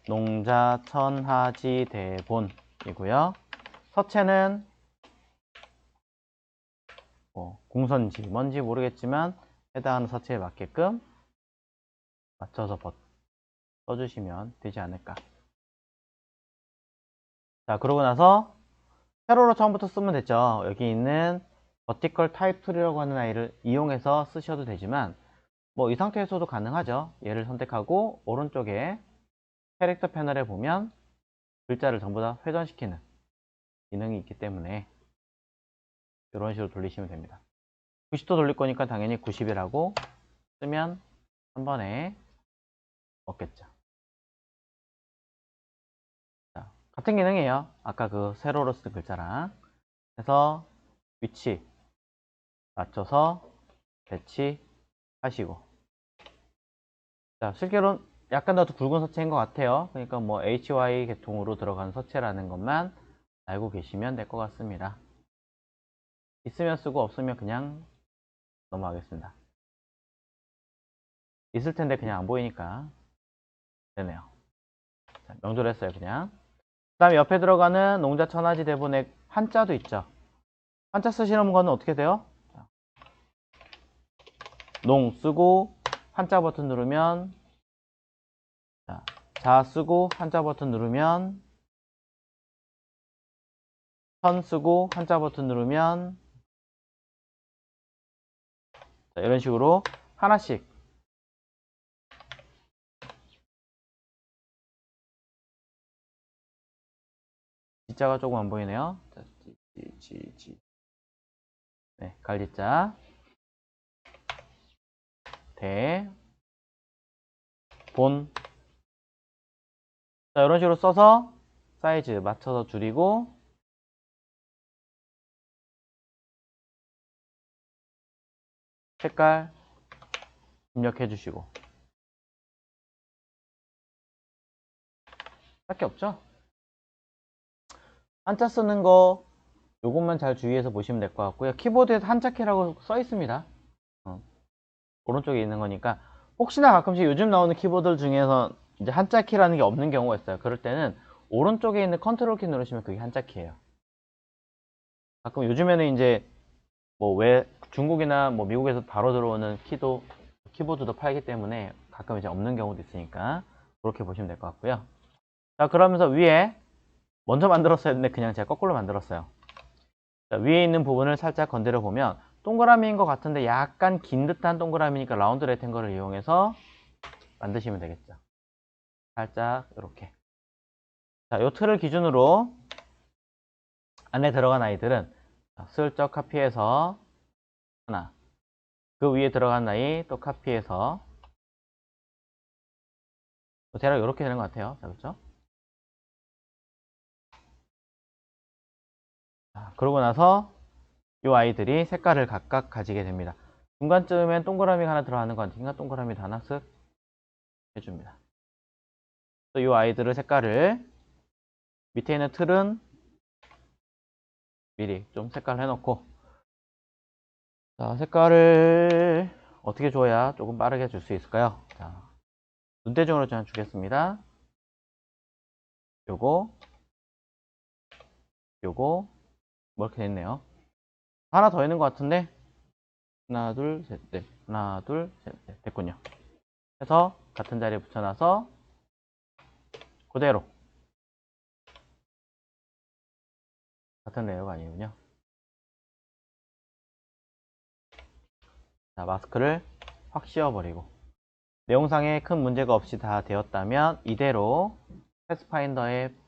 농자천하지 대본이고요. 서체는 공선지 뭔지 모르겠지만 해당하는 서체에 맞게끔 맞춰서 써주시면 되지 않을까. 자, 그러고 나서 세로로 처음부터 쓰면 됐죠. 여기 있는 버티컬 타입 툴이라고 하는 아이를 이용해서 쓰셔도 되지만 뭐 이 상태에서도 가능하죠. 얘를 선택하고 오른쪽에 캐릭터 패널에 보면 글자를 전부 다 회전시키는 기능이 있기 때문에 이런 식으로 돌리시면 됩니다. 90도 돌릴 거니까 당연히 90이라고 쓰면 한 번에 먹겠죠. 자, 같은 기능이에요. 아까 그 세로로 쓴 글자랑 해서 위치 맞춰서 배치하시고 자, 실제로는 약간 더 굵은 서체인 것 같아요. 그러니까 뭐 HY 계통으로 들어가는 서체라는 것만 알고 계시면 될 것 같습니다. 있으면 쓰고 없으면 그냥 넘어가겠습니다. 있을 텐데 그냥 안 보이니까 되네요. 자, 명조했어요 그냥. 그 다음에 옆에 들어가는 농자천하지 대본에 한자도 있죠. 한자 쓰시는 거는 어떻게 돼요? 농 쓰고 한자 버튼 누르면 자 쓰고 한자 버튼 누르면 천 쓰고 한자 버튼 누르면 자, 이런 식으로 하나씩 지자가 조금 안 보이네요. 자, 네, 갈지자 대 본 자, 이런 식으로 써서 사이즈 맞춰서 줄이고 색깔 입력해 주시고 할 게 없죠? 한자 쓰는 거 요것만 잘 주의해서 보시면 될 것 같고요. 키보드에 한자키라고 써 있습니다. 오른쪽에 있는 거니까 혹시나 가끔씩 요즘 나오는 키보드 중에서 이제 한자키라는 게 없는 경우가 있어요. 그럴 때는 오른쪽에 있는 컨트롤 키 누르시면 그게 한자키예요. 가끔 요즘에는 이제 뭐 왜 중국이나 뭐 미국에서 바로 들어오는 키보드도 팔기 때문에 가끔 이제 없는 경우도 있으니까 그렇게 보시면 될 것 같고요. 자, 그러면서 위에 먼저 만들었어야 했는데 그냥 제가 거꾸로 만들었어요. 자, 위에 있는 부분을 살짝 건드려 보면 동그라미인 것 같은데 약간 긴 듯한 동그라미니까 라운드 레탱글을 이용해서 만드시면 되겠죠. 살짝 이렇게. 자, 요 틀을 기준으로 안에 들어간 아이들은 슬쩍 카피해서 하나, 그 위에 들어간 아이 또 카피해서 대략 이렇게 되는 것 같아요. 자, 그렇죠? 그러고 나서 이 아이들이 색깔을 각각 가지게 됩니다. 중간쯤엔 동그라미가 하나 들어가는 것 같으니까 동그라미도 하나 쓱 해줍니다. 또 이 아이들의 색깔을 밑에 있는 틀은 미리 좀 색깔 해놓고, 자, 색깔을 어떻게 줘야 조금 빠르게 줄 수 있을까요? 자, 눈대중으로 저는 주겠습니다. 요거 뭐 이렇게 됐네요. 하나 더 있는 것 같은데, 하나 둘 셋 넷, 하나 둘 셋 넷, 됐군요. 해서 같은 자리에 붙여놔서 그대로, 같은 레이어가 아니군요. 자, 마스크를 확 씌워버리고, 내용상에 큰 문제가 없이 다 되었다면 이대로 패스파인더의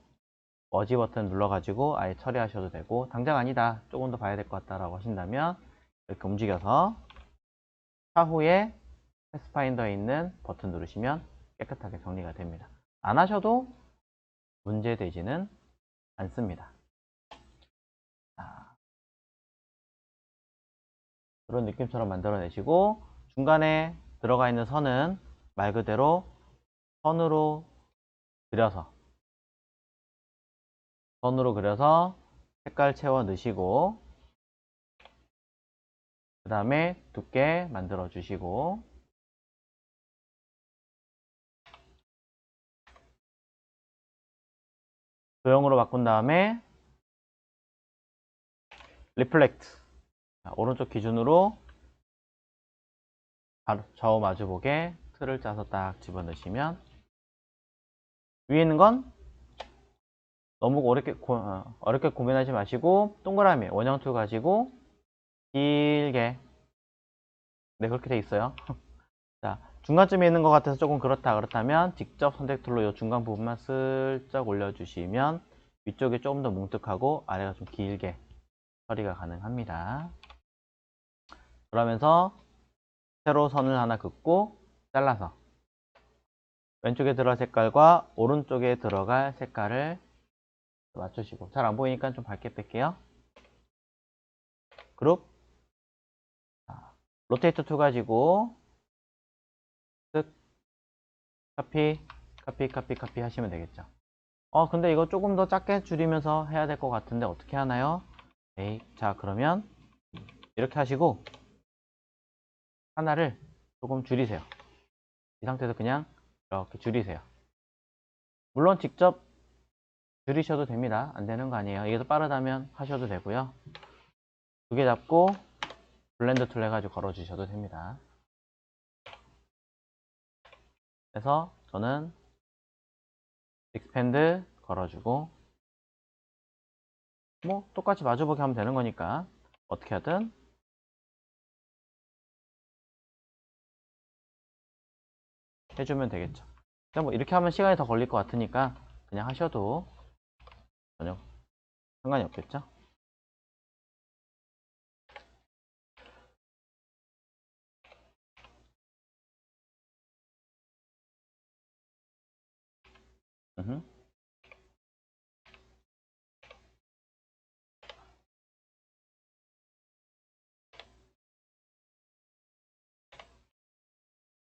머지 버튼 눌러가지고 아예 처리하셔도 되고, 당장 아니다, 조금 더 봐야 될 것 같다 라고 하신다면 이렇게 움직여서 차후에 패스파인더에 있는 버튼 누르시면 깨끗하게 정리가 됩니다. 안 하셔도 문제되지는 않습니다. 자, 그런 느낌처럼 만들어내시고, 중간에 들어가 있는 선은 말 그대로 선으로 그려서 색깔 채워 넣으시고, 그 다음에 두께 만들어 주시고, 도형으로 바꾼 다음에 리플렉트, 오른쪽 기준으로 좌우 마주보게 틀을 짜서 딱 집어넣으시면, 위에 있는 건 너무 어렵게 고민하지 마시고 동그라미 원형 툴 가지고 길게, 네, 그렇게 돼 있어요. 자, 중간쯤에 있는 것 같아서 조금 그렇다면 직접 선택 툴로 이 중간 부분만 슬쩍 올려주시면 위쪽이 조금 더 뭉툭하고 아래가 좀 길게 처리가 가능합니다. 그러면서 세로 선을 하나 긋고 잘라서 왼쪽에 들어갈 색깔과 오른쪽에 들어갈 색깔을 맞추시고, 잘 안 보이니까 좀 밝게 뺄게요. 그룹, 로테이트 툴 가지고 쓱 카피 하시면 되겠죠. 근데 이거 조금 더 작게 줄이면서 해야 될 것 같은데 어떻게 하나요? 에이, 자, 그러면 이렇게 하시고 하나를 조금 줄이세요. 이 상태에서 그냥 이렇게 줄이세요. 물론 직접 줄이셔도 됩니다. 안 되는 거 아니에요. 이게 더 빠르다면 하셔도 되고요. 두 개 잡고 블렌드 툴 해가지고 걸어주셔도 됩니다. 그래서 저는 익스펜드 걸어주고, 뭐 똑같이 마주보게 하면 되는 거니까 어떻게 하든 해주면 되겠죠. 그냥 뭐 이렇게 하면 시간이 더 걸릴 것 같으니까 그냥 하셔도 전혀 상관이 없겠죠.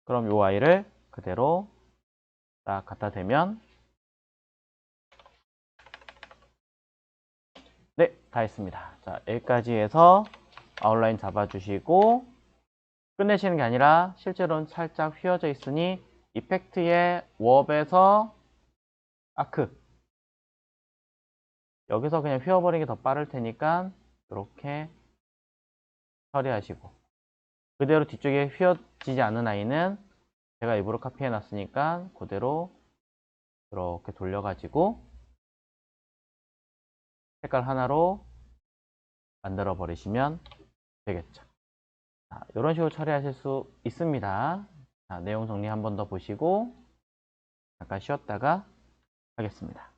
그럼 이 아이를 그대로 딱 갖다 대면, 네, 다 했습니다. 자, 여기까지 해서 아웃라인 잡아주시고, 끝내시는 게 아니라 실제로는 살짝 휘어져 있으니 이펙트의 웍에서 아크, 여기서 그냥 휘어버리는 게 더 빠를 테니까 이렇게 처리하시고, 그대로 뒤쪽에 휘어지지 않은 아이는 제가 일부러 카피해 놨으니까 그대로 이렇게 돌려가지고 색깔 하나로 만들어 버리시면 되겠죠. 자, 이런 식으로 처리하실 수 있습니다. 자, 내용 정리 한 번 더 보시고 잠깐 쉬었다가 하겠습니다.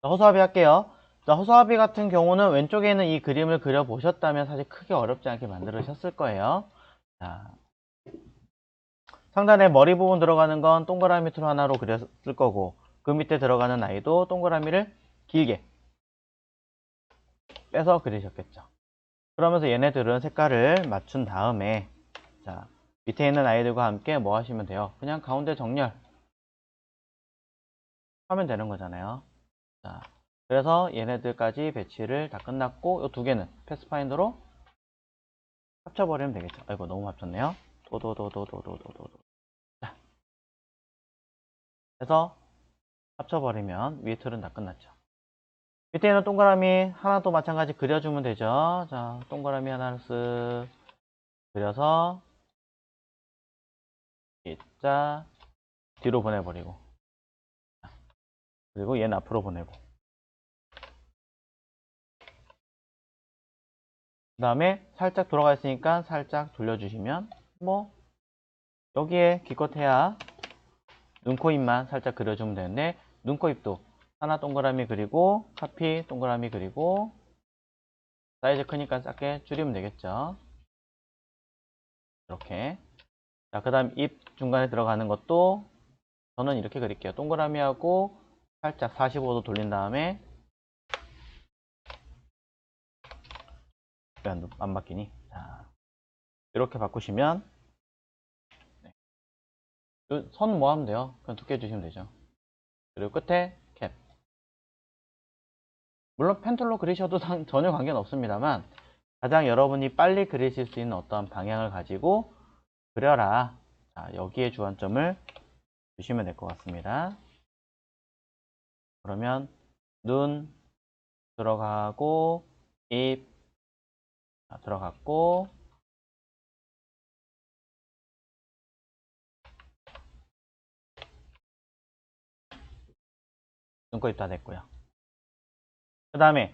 자, 허수아비 할게요. 자, 허수아비 같은 경우는 왼쪽에 있는 이 그림을 그려 보셨다면 사실 크게 어렵지 않게 만들으셨을 거예요. 자, 상단에 머리 부분 들어가는 건 동그라미 툴 하나로 그렸을 거고, 그 밑에 들어가는 아이도 동그라미를 길게 빼서 그리셨겠죠. 그러면서 얘네들은 색깔을 맞춘 다음에 자, 밑에 있는 아이들과 함께 뭐 하시면 돼요? 그냥 가운데 정렬 하면 되는 거잖아요. 자, 그래서 얘네들까지 배치를 다 끝났고 이 두 개는 패스파인더로 합쳐버리면 되겠죠. 아이고 너무 합쳤네요. 도도도도도도도도. 자, 해서 합쳐버리면 위에 틀은 다 끝났죠. 밑에 있는 동그라미 하나도 마찬가지 그려주면 되죠. 자, 동그라미 하나를 쓱 그려서 자 뒤로 보내버리고 그리고 얘는 앞으로 보내고 그 다음에 살짝 돌아가 있으니까 살짝 돌려주시면 뭐 여기에 기껏해야 눈, 코, 입만 살짝 그려주면 되는데 눈, 코, 입도 하나 동그라미 그리고 카피 동그라미 그리고 사이즈 크니까 작게 줄이면 되겠죠. 이렇게. 자, 그 다음 입 중간에 들어가는 것도 저는 이렇게 그릴게요. 동그라미하고 살짝 45도 돌린 다음에 왜 안 바뀌니? 자, 이렇게 바꾸시면 네. 선 뭐 하면 돼요? 그냥 두께 주시면 되죠. 그리고 끝에 캡. 물론 펜툴로 그리셔도 전혀 관계는 없습니다만 가장 여러분이 빨리 그리실 수 있는 어떤 방향을 가지고 그려라. 자, 여기에 주안점을 주시면 될 것 같습니다. 그러면 눈 들어가고 입 들어갔고 눈꺼입 다 됐고요. 그 다음에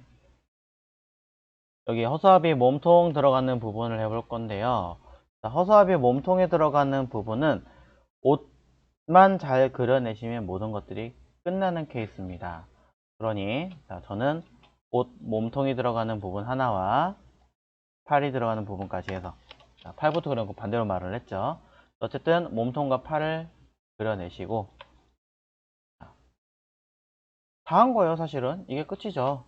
여기 허수아비 몸통 들어가는 부분을 해볼 건데요. 자, 허수아비 몸통에 들어가는 부분은 옷만 잘 그려내시면 모든 것들이 끝나는 케이스입니다. 그러니 자, 저는 옷 몸통이 들어가는 부분 하나와 팔이 들어가는 부분까지 해서 자, 팔부터 그려놓고 반대로 말을 했죠. 어쨌든 몸통과 팔을 그려내시고 다 한 거예요. 사실은 이게 끝이죠.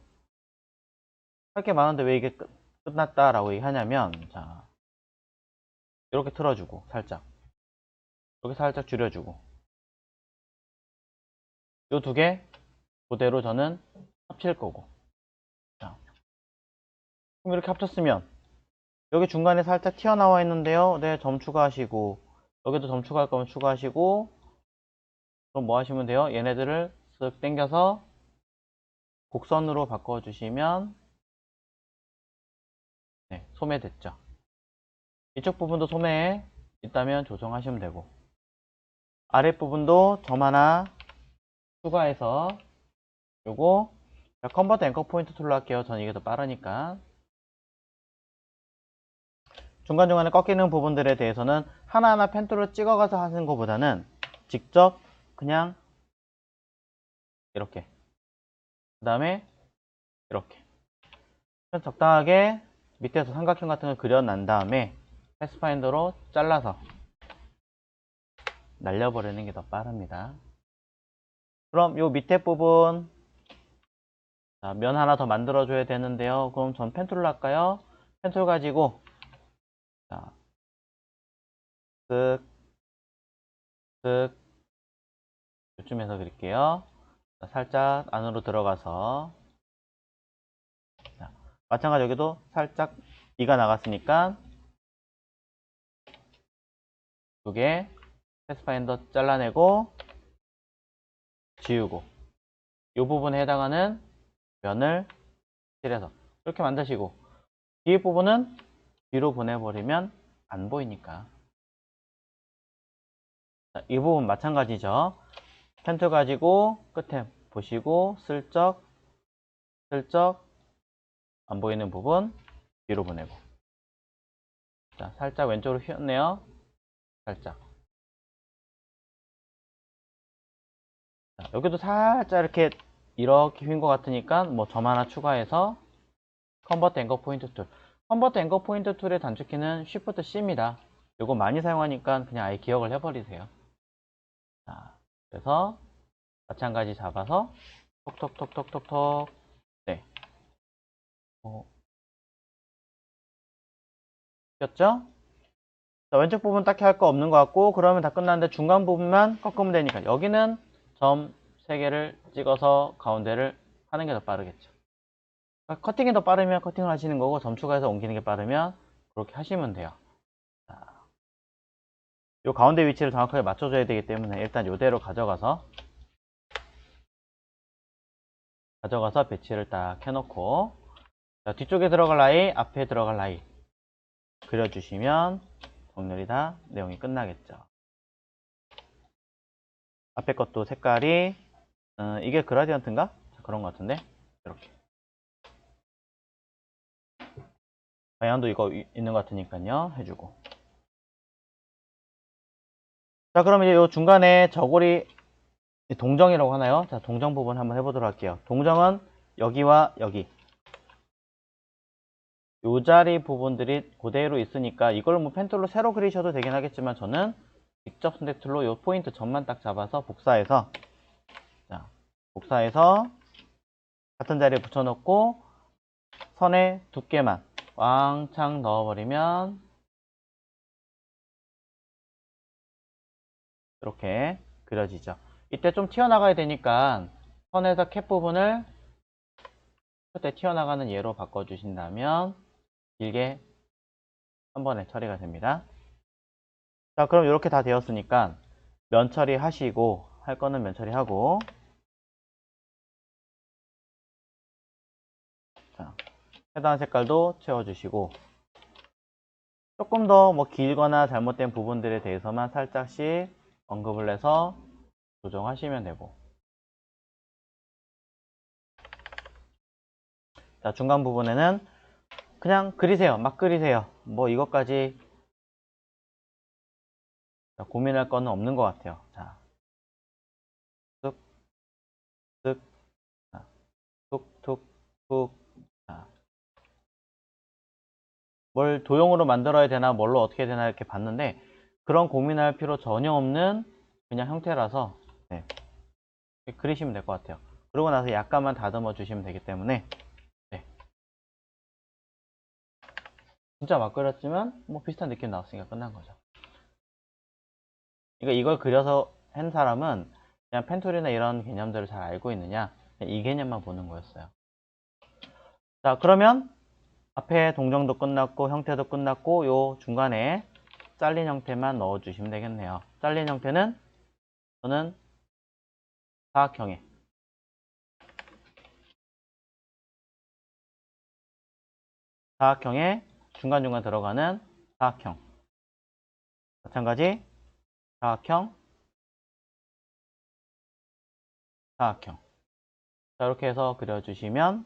할 게 많은데 왜 이게 끝났다라고 얘기하냐면 자, 이렇게 틀어주고 살짝 이렇게 살짝 줄여주고 이 두 개 그대로 저는 합칠 거고 자, 그럼 이렇게 합쳤으면 여기 중간에 살짝 튀어나와 있는데요. 네, 점 추가하시고 여기도 점 추가할 거면 추가하시고 그럼 뭐 하시면 돼요? 얘네들을 쓱 당겨서 곡선으로 바꿔주시면 네, 소매됐죠. 이쪽 부분도 소매 있다면 조정하시면 되고 아랫부분도 점 하나 추가해서 요거 컨버트 앵커 포인트 툴로 할게요. 전 이게 더 빠르니까 중간중간에 꺾이는 부분들에 대해서는 하나하나 펜툴로 찍어가서 하는 것보다는 직접 그냥 이렇게 그 다음에 이렇게 적당하게 밑에서 삼각형 같은 걸 그려난 다음에 패스파인더로 잘라서 날려버리는 게 더 빠릅니다. 그럼 요 밑에 부분 자, 면 하나 더 만들어 줘야 되는데요. 그럼 전 펜툴로 할까요? 펜툴 가지고 자, 쓱 쓱 이쯤에서 그릴게요. 자, 살짝 안으로 들어가서 자, 마찬가지 여기도 살짝 이가 나갔으니까 두 개 패스파인더 잘라내고 지우고 이 부분에 해당하는 면을 칠해서 이렇게 만드시고 뒤에 부분은 뒤로 보내버리면 안 보이니까 자, 이 부분 마찬가지죠. 펜툴 가지고 끝에 보시고 슬쩍 안 보이는 부분 뒤로 보내고 자, 살짝 왼쪽으로 휘었네요. 살짝 자, 여기도 살짝 이렇게 휜 것 같으니까 뭐 점 하나 추가해서 컨버트 앵거 포인트 툴 컨버트 앵거 포인트 툴의 단축키는 Shift C입니다. 이거 많이 사용하니까 그냥 아예 기억을 해버리세요. 자, 그래서 마찬가지 잡아서 톡톡톡톡톡톡. 네. 꼈죠? 자, 왼쪽 부분 딱히 할 거 없는 것 같고, 그러면 다 끝났는데 중간 부분만 꺾으면 되니까 여기는 점 3개를 찍어서 가운데를 하는 게 더 빠르겠죠. 그러니까 커팅이 더 빠르면 커팅을 하시는 거고, 점 추가해서 옮기는 게 빠르면 그렇게 하시면 돼요. 자, 요 가운데 위치를 정확하게 맞춰줘야 되기 때문에 일단 요대로 가져가서 배치를 딱 해놓고, 자, 뒤쪽에 들어갈 라인, 앞에 들어갈 라인 그려주시면 정렬이 다 내용이 끝나겠죠. 앞에 것도 색깔이 이게 그라디언트인가? 그런 것 같은데 이렇게 방향도 이거 있는 것 같으니까요 해주고. 자, 그럼 이제 요 중간에 저고리 동정이라고 하나요? 자, 동정 부분 한번 해보도록 할게요. 동정은 여기와 여기 요 자리 부분들이 그대로 있으니까 이걸 뭐 펜툴로 새로 그리셔도 되긴 하겠지만 저는 직접 선택 툴로 요 포인트 점만 딱 잡아서 복사해서, 자, 복사해서 같은 자리에 붙여놓고 선의 두께만 왕창 넣어버리면 이렇게 그려지죠. 이때 좀 튀어나가야 되니까 선에서 캡 부분을 그때 튀어나가는 예로 바꿔주신다면 길게 한 번에 처리가 됩니다. 자, 그럼 이렇게 다 되었으니까 면 처리하시고, 할 거는 면 처리하고, 자, 해당 색깔도 채워주시고, 조금 더 뭐 길거나 잘못된 부분들에 대해서만 살짝씩 언급을 해서 조정하시면 되고, 자, 중간 부분에는 그냥 그리세요. 막 그리세요. 뭐 이것까지 고민할 거는 없는 것 같아요. 자, 뚝, 뚝, 자, 툭, 툭, 툭. 자, 뭘 도형으로 만들어야 되나, 뭘로 어떻게 되나 이렇게 봤는데 그런 고민할 필요 전혀 없는 그냥 형태라서 네, 그리시면 될 것 같아요. 그러고 나서 약간만 다듬어 주시면 되기 때문에 네, 진짜 막 그렸지만 뭐 비슷한 느낌 나왔으니까 끝난 거죠. 그러니까 이걸 그려서 한 사람은 그냥 펜툴이나 이런 개념들을 잘 알고 있느냐, 이 개념만 보는 거였어요. 자, 그러면 앞에 동정도 끝났고 형태도 끝났고 요 중간에 잘린 형태만 넣어 주시면 되겠네요. 잘린 형태는 저는 사각형에 중간중간 들어가는 사각형, 마찬가지 사각형, 사각형. 자, 이렇게 해서 그려주시면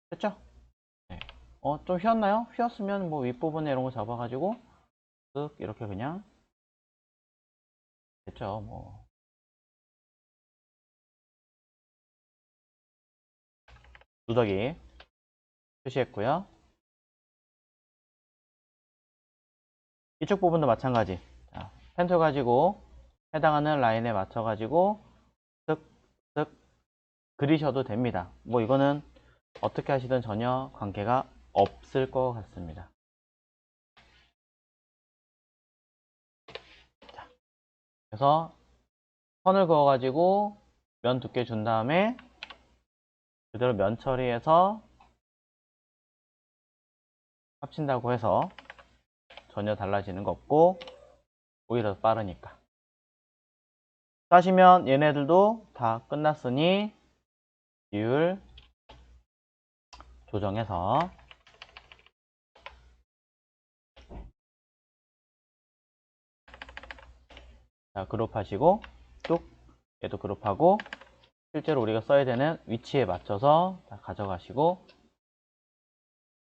됐죠? 네. 좀 휘었나요? 휘었으면 뭐 윗부분에 이런 거 잡아가지고 쓱 이렇게 그냥 됐죠. 뭐 누더기 표시했고요. 이쪽 부분도 마찬가지. 자, 펜툴 가지고 해당하는 라인에 맞춰가지고 쓱쓱 그리셔도 됩니다. 뭐 이거는 어떻게 하시든 전혀 관계가 없을 것 같습니다. 자, 그래서 선을 그어가지고 면 두께 준 다음에 그대로 면 처리해서 합친다고 해서 전혀 달라지는 거 없고 오히려 더 빠르니까. 따시면 얘네들도 다 끝났으니 비율 조정해서 자, 그룹하시고 쭉 얘도 그룹하고 실제로 우리가 써야 되는 위치에 맞춰서 가져가시고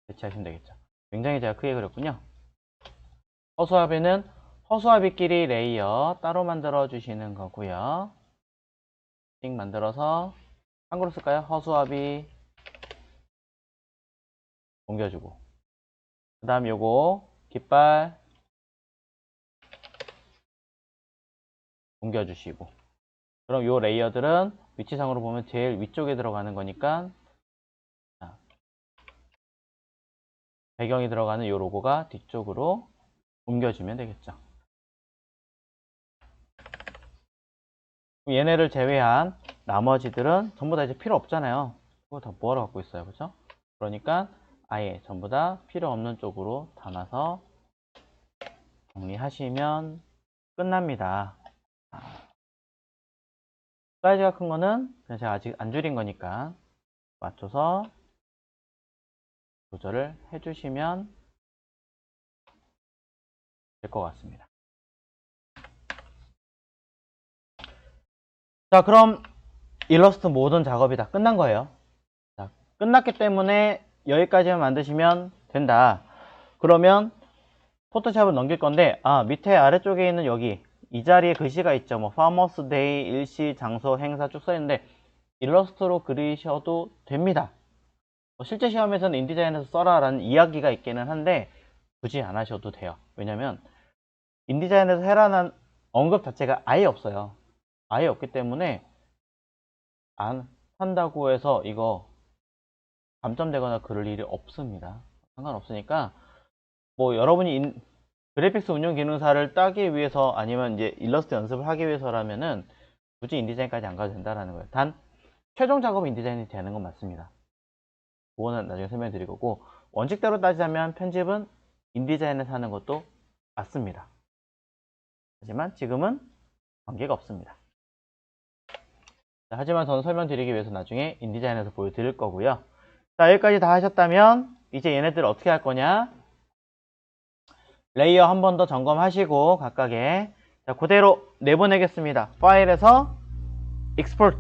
배치하시면 되겠죠. 굉장히 제가 크게 그렸군요. 허수아비는 허수아비끼리 레이어 따로 만들어 주시는 거고요. 띵 만들어서 한글로 쓸까요? 허수아비 옮겨주고 그 다음 요거 깃발 옮겨주시고, 그럼 요 레이어들은 위치상으로 보면 제일 위쪽에 들어가는 거니까 배경이 들어가는 요 로고가 뒤쪽으로 옮겨주면 되겠죠. 얘네를 제외한 나머지들은 전부 다 이제 필요 없잖아요. 그거 다 뭐하러 갖고 있어요, 그죠? 그러니까 아예 전부 다 필요 없는 쪽으로 담아서 정리하시면 끝납니다. 사이즈가 큰 거는 그냥 제가 아직 안 줄인 거니까 맞춰서 조절을 해주시면 될 것 같습니다. 자, 그럼 일러스트 모든 작업이 다 끝난 거예요. 자, 끝났기 때문에 여기까지만 만드시면 된다. 그러면 포토샵을 넘길 건데, 밑에 아래쪽에 있는 여기 이 자리에 글씨가 있죠. 뭐 파머스 데이, 일시, 장소, 행사 쭉 써 있는데 일러스트로 그리셔도 됩니다. 실제 시험에서는 인디자인에서 써라 라는 이야기가 있기는 한데 굳이 안 하셔도 돼요. 왜냐면 인디자인에서 해라는 언급 자체가 아예 없어요. 아예 없기 때문에 안 한다고 해서 이거 감점되거나 그럴 일이 없습니다. 상관없으니까 뭐 여러분이 그래픽스 운영 기능사를 따기 위해서 아니면 이제 일러스트 연습을 하기 위해서라면은 굳이 인디자인까지 안 가도 된다는 거예요. 단 최종 작업 인디자인이 되는 건 맞습니다. 그거는 나중에 설명드릴 거고, 원칙대로 따지자면 편집은 인디자인에서 하는 것도 맞습니다. 하지만 지금은 관계가 없습니다. 자, 하지만 저는 설명드리기 위해서 나중에 인디자인에서 보여드릴 거고요. 자, 여기까지 다 하셨다면 이제 얘네들 어떻게 할 거냐, 레이어 한 번 더 점검하시고 각각의, 자, 그대로 내보내겠습니다. 파일에서 export,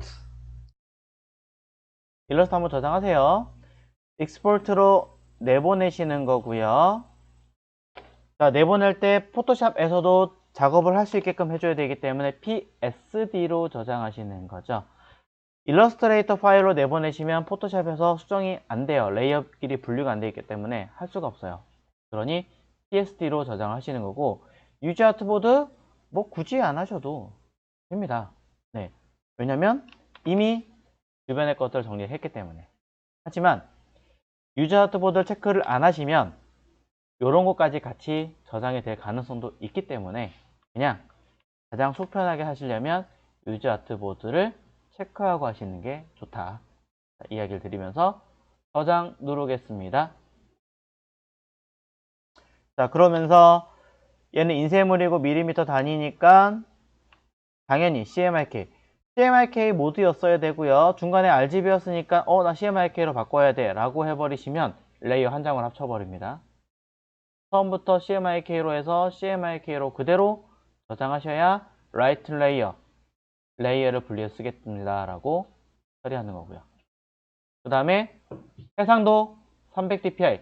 일러스트 한번 저장하세요. 익스포트로 내보내시는 거고요. 자, 내보낼 때 포토샵에서도 작업을 할 수 있게끔 해줘야 되기 때문에 PSD로 저장하시는 거죠. 일러스트레이터 파일로 내보내시면 포토샵에서 수정이 안 돼요. 레이어끼리 분류가 안 되어 있기 때문에 할 수가 없어요. 그러니 PSD로 저장하시는 거고, 유지 아트보드 뭐 굳이 안 하셔도 됩니다. 네, 왜냐면 이미 주변의 것들을 정리했기 때문에. 하지만 유저 아트보드 체크를 안 하시면 이런 것까지 같이 저장이 될 가능성도 있기 때문에 그냥 가장 속 편하게 하시려면 유저 아트보드를 체크하고 하시는 게 좋다. 자, 이야기를 드리면서 저장 누르겠습니다. 자, 그러면서 얘는 인쇄물이고 밀리미터 단위니까 당연히 CMYK 모드였어야 되고요. 중간에 RGB였으니까 나 CMYK로 바꿔야 돼 라고 해버리시면 레이어 한 장을 합쳐버립니다. 처음부터 CMYK로 해서 CMYK로 그대로 저장하셔야 라이트 레이어를 분리해 쓰겠습니다 라고 처리하는 거고요. 그 다음에 해상도 300dpi,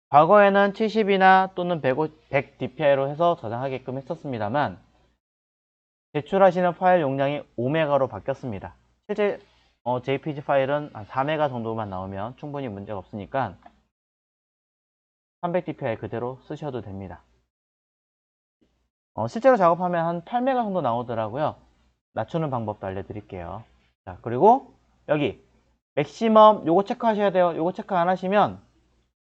과거에는 70이나 또는 100dpi로 해서 저장하게끔 했었습니다만 제출하시는 파일 용량이 5메가로 바뀌었습니다. 실제 JPG 파일은 한 4메가 정도만 나오면 충분히 문제가 없으니까 300dpi 그대로 쓰셔도 됩니다. 실제로 작업하면 한 8메가 정도 나오더라고요. 낮추는 방법도 알려드릴게요. 자, 그리고 여기 맥시멈 요거 체크하셔야 돼요. 요거 체크 안 하시면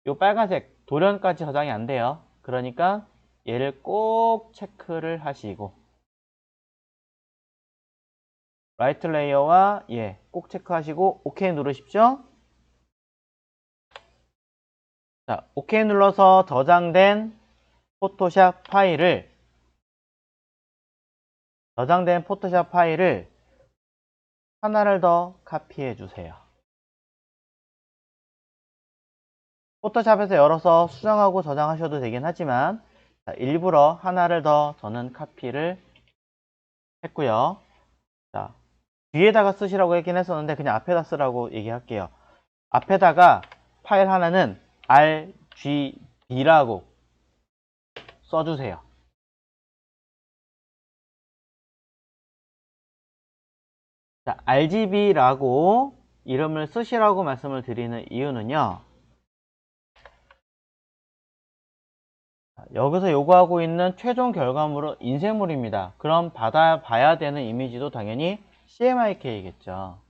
요 빨간색 돌연까지 저장이 안 돼요. 그러니까 얘를 꼭 체크를 하시고, 라이트 레이어와 얘 꼭 체크하시고 OK 누르십시오. 자, OK 눌러서 저장된 포토샵 파일을 하나를 더 카피해 주세요. 포토샵에서 열어서 수정하고 저장하셔도 되긴 하지만, 자, 일부러 하나를 더 저는 카피를 했고요. 자, 뒤에다가 쓰시라고 했긴 했었는데 그냥 앞에다 쓰라고 얘기할게요. 앞에다가 파일 하나는 RGB라고 써주세요. 자, RGB라고 이름을 쓰시라고 말씀을 드리는 이유는요, 여기서 요구하고 있는 최종 결과물은 인쇄물입니다. 그럼 봐야 되는 이미지도 당연히 CMYK겠죠.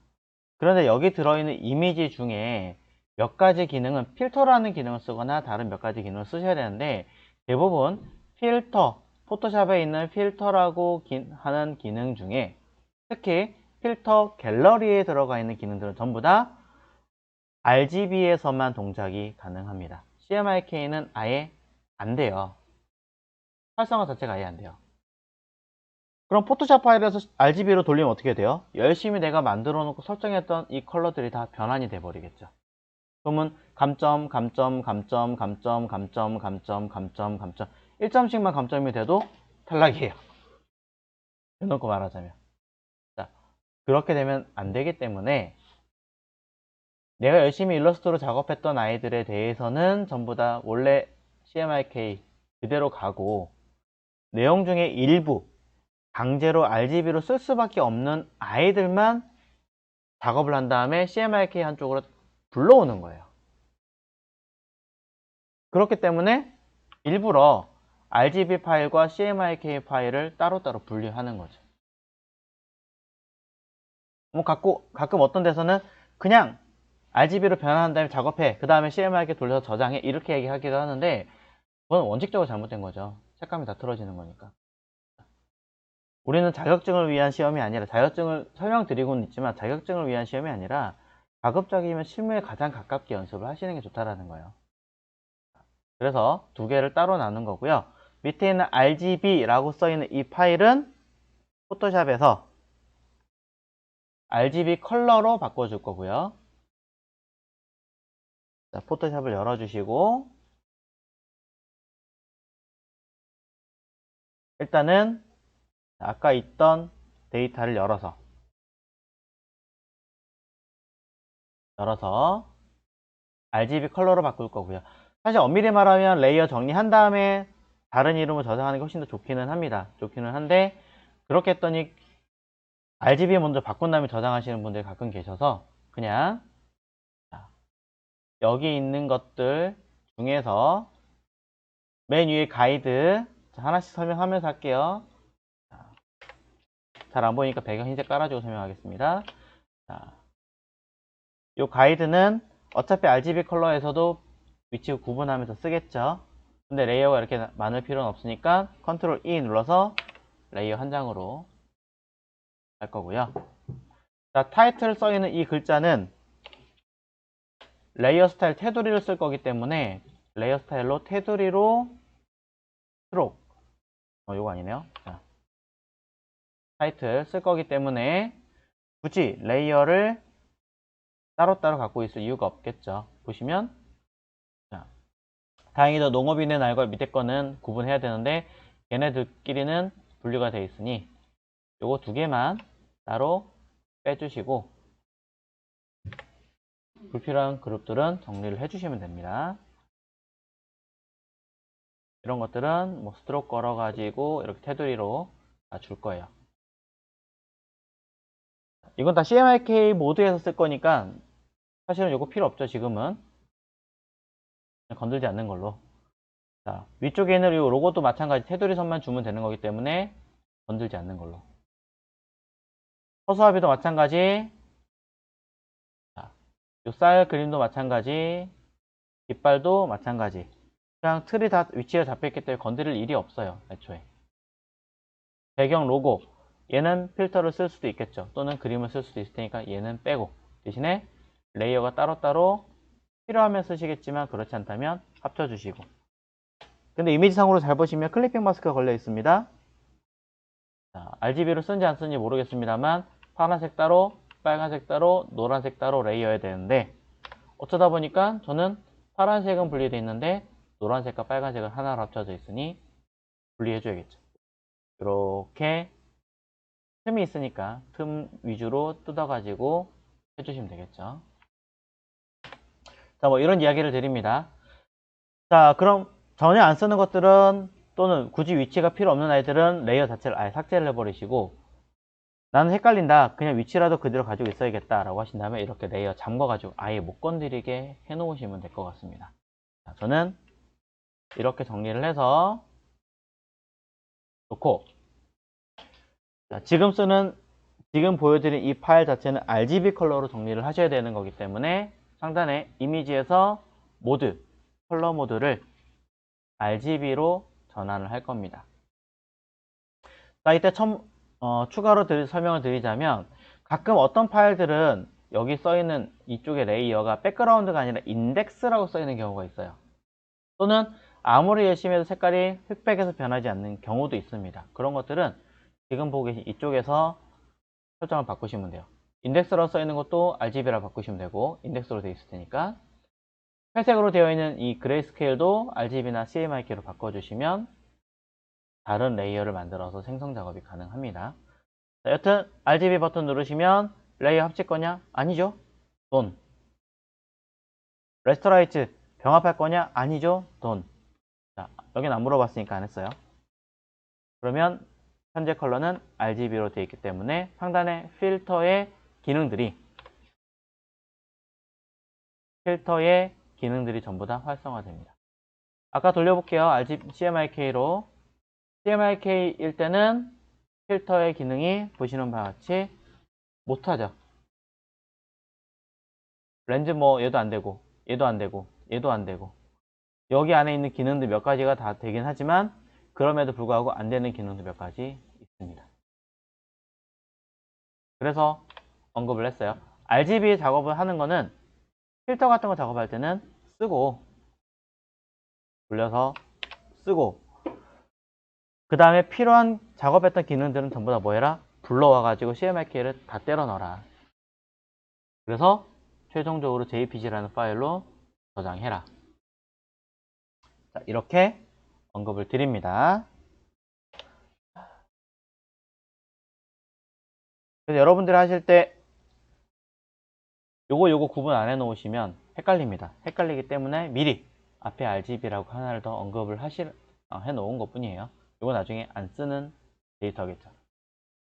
그런데 여기 들어있는 이미지 중에 몇 가지 기능은 필터라는 기능을 쓰거나 다른 몇 가지 기능을 쓰셔야 되는데, 대부분 필터, 포토샵에 있는 필터라고 하는 기능 중에 특히 필터 갤러리에 들어가 있는 기능들은 전부 다 RGB에서만 동작이 가능합니다. CMYK는 아예 안 돼요. 활성화 자체가 아예 안 돼요. 그럼 포토샵 파일에서 RGB로 돌리면 어떻게 돼요? 열심히 내가 만들어 놓고 설정했던 이 컬러들이 다 변환이 돼 버리겠죠. 그러면 감점, 감점, 감점, 감점, 감점, 감점, 감점, 감점 1점씩만 감점이 돼도 탈락이에요. 대놓고 말하자면. 자, 그렇게 되면 안 되기 때문에 내가 열심히 일러스트로 작업했던 아이들에 대해서는 전부 다 원래 CMYK 그대로 가고, 내용 중에 일부 강제로 RGB로 쓸 수밖에 없는 아이들만 작업을 한 다음에 CMYK 한쪽으로 불러오는 거예요. 그렇기 때문에 일부러 RGB 파일과 CMYK 파일을 따로따로 분리하는 거죠. 뭐 가끔 어떤 데서는 그냥 RGB로 변환한 다음에 작업해, 그 다음에 CMYK 돌려서 저장해, 이렇게 얘기하기도 하는데 그건 원칙적으로 잘못된 거죠. 색감이 다 틀어지는 거니까. 우리는 자격증을 위한 시험이 아니라, 자격증을 설명드리고는 있지만 자격증을 위한 시험이 아니라 가급적이면 실무에 가장 가깝게 연습을 하시는 게 좋다라는 거예요. 그래서 두 개를 따로 나눈 거고요. 밑에 있는 RGB라고 써있는 이 파일은 포토샵에서 RGB 컬러로 바꿔줄 거고요. 자, 포토샵을 열어주시고 일단은 아까 있던 데이터를 열어서 RGB 컬러로 바꿀 거고요. 사실 엄밀히 말하면 레이어 정리한 다음에 다른 이름을 저장하는 게 훨씬 더 좋기는 합니다. 좋기는 한데, 그렇게 했더니 RGB 먼저 바꾼 다음에 저장하시는 분들이 가끔 계셔서 그냥 여기 있는 것들 중에서 맨 위에 가이드 하나씩 설명하면서 할게요. 잘 안 보이니까 배경 흰색 깔아주고 설명하겠습니다. 자, 이 가이드는 어차피 RGB 컬러에서도 위치 구분하면서 쓰겠죠. 근데 레이어가 이렇게 많을 필요는 없으니까 컨트롤 E 눌러서 레이어 한 장으로 할 거고요. 자, 타이틀 써있는 이 글자는 레이어 스타일 테두리를 쓸 거기 때문에 레이어 스타일로 테두리로 스트록, 요거 아니네요. 자, 타이틀 쓸 거기 때문에 굳이 레이어를 따로따로 갖고 있을 이유가 없겠죠. 보시면, 자, 다행히도 농업인의 날과 밑에 거는 구분해야 되는데 얘네들끼리는 분류가 되어 있으니 요거 두 개만 따로 빼주시고 불필요한 그룹들은 정리를 해주시면 됩니다. 이런 것들은 뭐 스트로크 걸어가지고 이렇게 테두리로 다 줄 거예요. 이건 다 CMYK 모드에서 쓸 거니까 사실은 이거 필요 없죠. 지금은 건들지 않는 걸로. 자, 위쪽에 있는 이 로고도 마찬가지 테두리 선만 주면 되는 거기 때문에 건들지 않는 걸로. 허수아비도 마찬가지. 자, 요 쌀 그림도 마찬가지. 깃발도 마찬가지. 그냥 틀이 다 위치에 잡혀있기 때문에 건드릴 일이 없어요. 애초에. 배경 로고, 얘는 필터를 쓸 수도 있겠죠. 또는 그림을 쓸 수도 있을 테니까 얘는 빼고, 대신에 레이어가 따로따로 필요하면 쓰시겠지만 그렇지 않다면 합쳐주시고. 근데 이미지상으로 잘 보시면 클리핑 마스크가 걸려 있습니다. 자, RGB로 쓰는지 안 쓰는지 모르겠습니다만 파란색 따로, 빨간색 따로, 노란색 따로 레이어야 되는데, 어쩌다 보니까 저는 파란색은 분리되어 있는데 노란색과 빨간색은 하나로 합쳐져 있으니 분리해 줘야겠죠. 이렇게 틈이 있으니까 틈 위주로 뜯어 가지고 해주시면 되겠죠. 자, 뭐 이런 이야기를 드립니다. 자, 그럼 전혀 안 쓰는 것들은, 또는 굳이 위치가 필요 없는 아이들은 레이어 자체를 아예 삭제를 해버리시고, 나는 헷갈린다, 그냥 위치라도 그대로 가지고 있어야겠다 라고 하신 다음에 이렇게 레이어 잠궈 가지고 아예 못 건드리게 해 놓으시면 될 것 같습니다. 자, 저는 이렇게 정리를 해서 놓고, 자, 지금 보여드린 이 파일 자체는 RGB 컬러로 정리를 하셔야 되는 거기 때문에 상단에 이미지에서 모드, 컬러 모드를 RGB로 전환을 할 겁니다. 자, 이때 추가로 설명을 드리자면 가끔 어떤 파일들은 여기 써있는 이쪽의 레이어가 백그라운드가 아니라 인덱스라고 써있는 경우가 있어요. 또는 아무리 열심히 해도 색깔이 흑백에서 변하지 않는 경우도 있습니다. 그런 것들은 지금 보고 계신 이쪽에서 설정을 바꾸시면 돼요. 인덱스라고 써있는 것도 RGB라 바꾸시면 되고, 인덱스로 되어 있을 테니까 회색으로 되어 있는 이 그레이스케일도 RGB나 CMYK로 바꿔주시면 다른 레이어를 만들어서 생성 작업이 가능합니다. 자, 여튼 RGB 버튼 누르시면 레이어 합칠 거냐? 아니죠. 돈. 레스터라이트 병합할 거냐? 아니죠. 돈. 자, 여긴 안 물어봤으니까 안 했어요. 그러면 현재 컬러는 RGB로 되어 있기 때문에 상단에 필터의 기능들이 전부 다 활성화됩니다. 아까 돌려볼게요. RGB, CMYK로. CMYK일 때는 필터의 기능이 보시는 바와 같이 못하죠. 렌즈 뭐 얘도 안 되고, 얘도 안 되고, 얘도 안 되고. 여기 안에 있는 기능들 몇 가지가 다 되긴 하지만 그럼에도 불구하고 안 되는 기능도 몇 가지 있습니다. 그래서 언급을 했어요. RGB 작업을 하는 거는 필터 같은 거 작업할 때는 쓰고, 돌려서 쓰고, 그 다음에 필요한 작업했던 기능들은 전부 다 뭐 해라? 불러와가지고 CMYK를 다 때려 넣어라. 그래서 최종적으로 JPG라는 파일로 저장해라. 자, 이렇게 언급을 드립니다. 그래서 여러분들이 하실 때 요거 구분 안 해 놓으시면 헷갈립니다. 헷갈리기 때문에 미리 앞에 RGB라고 하나를 더 언급을 해 놓은 것 뿐이에요. 요거 나중에 안 쓰는 데이터겠죠.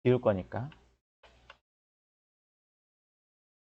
비울 거니까.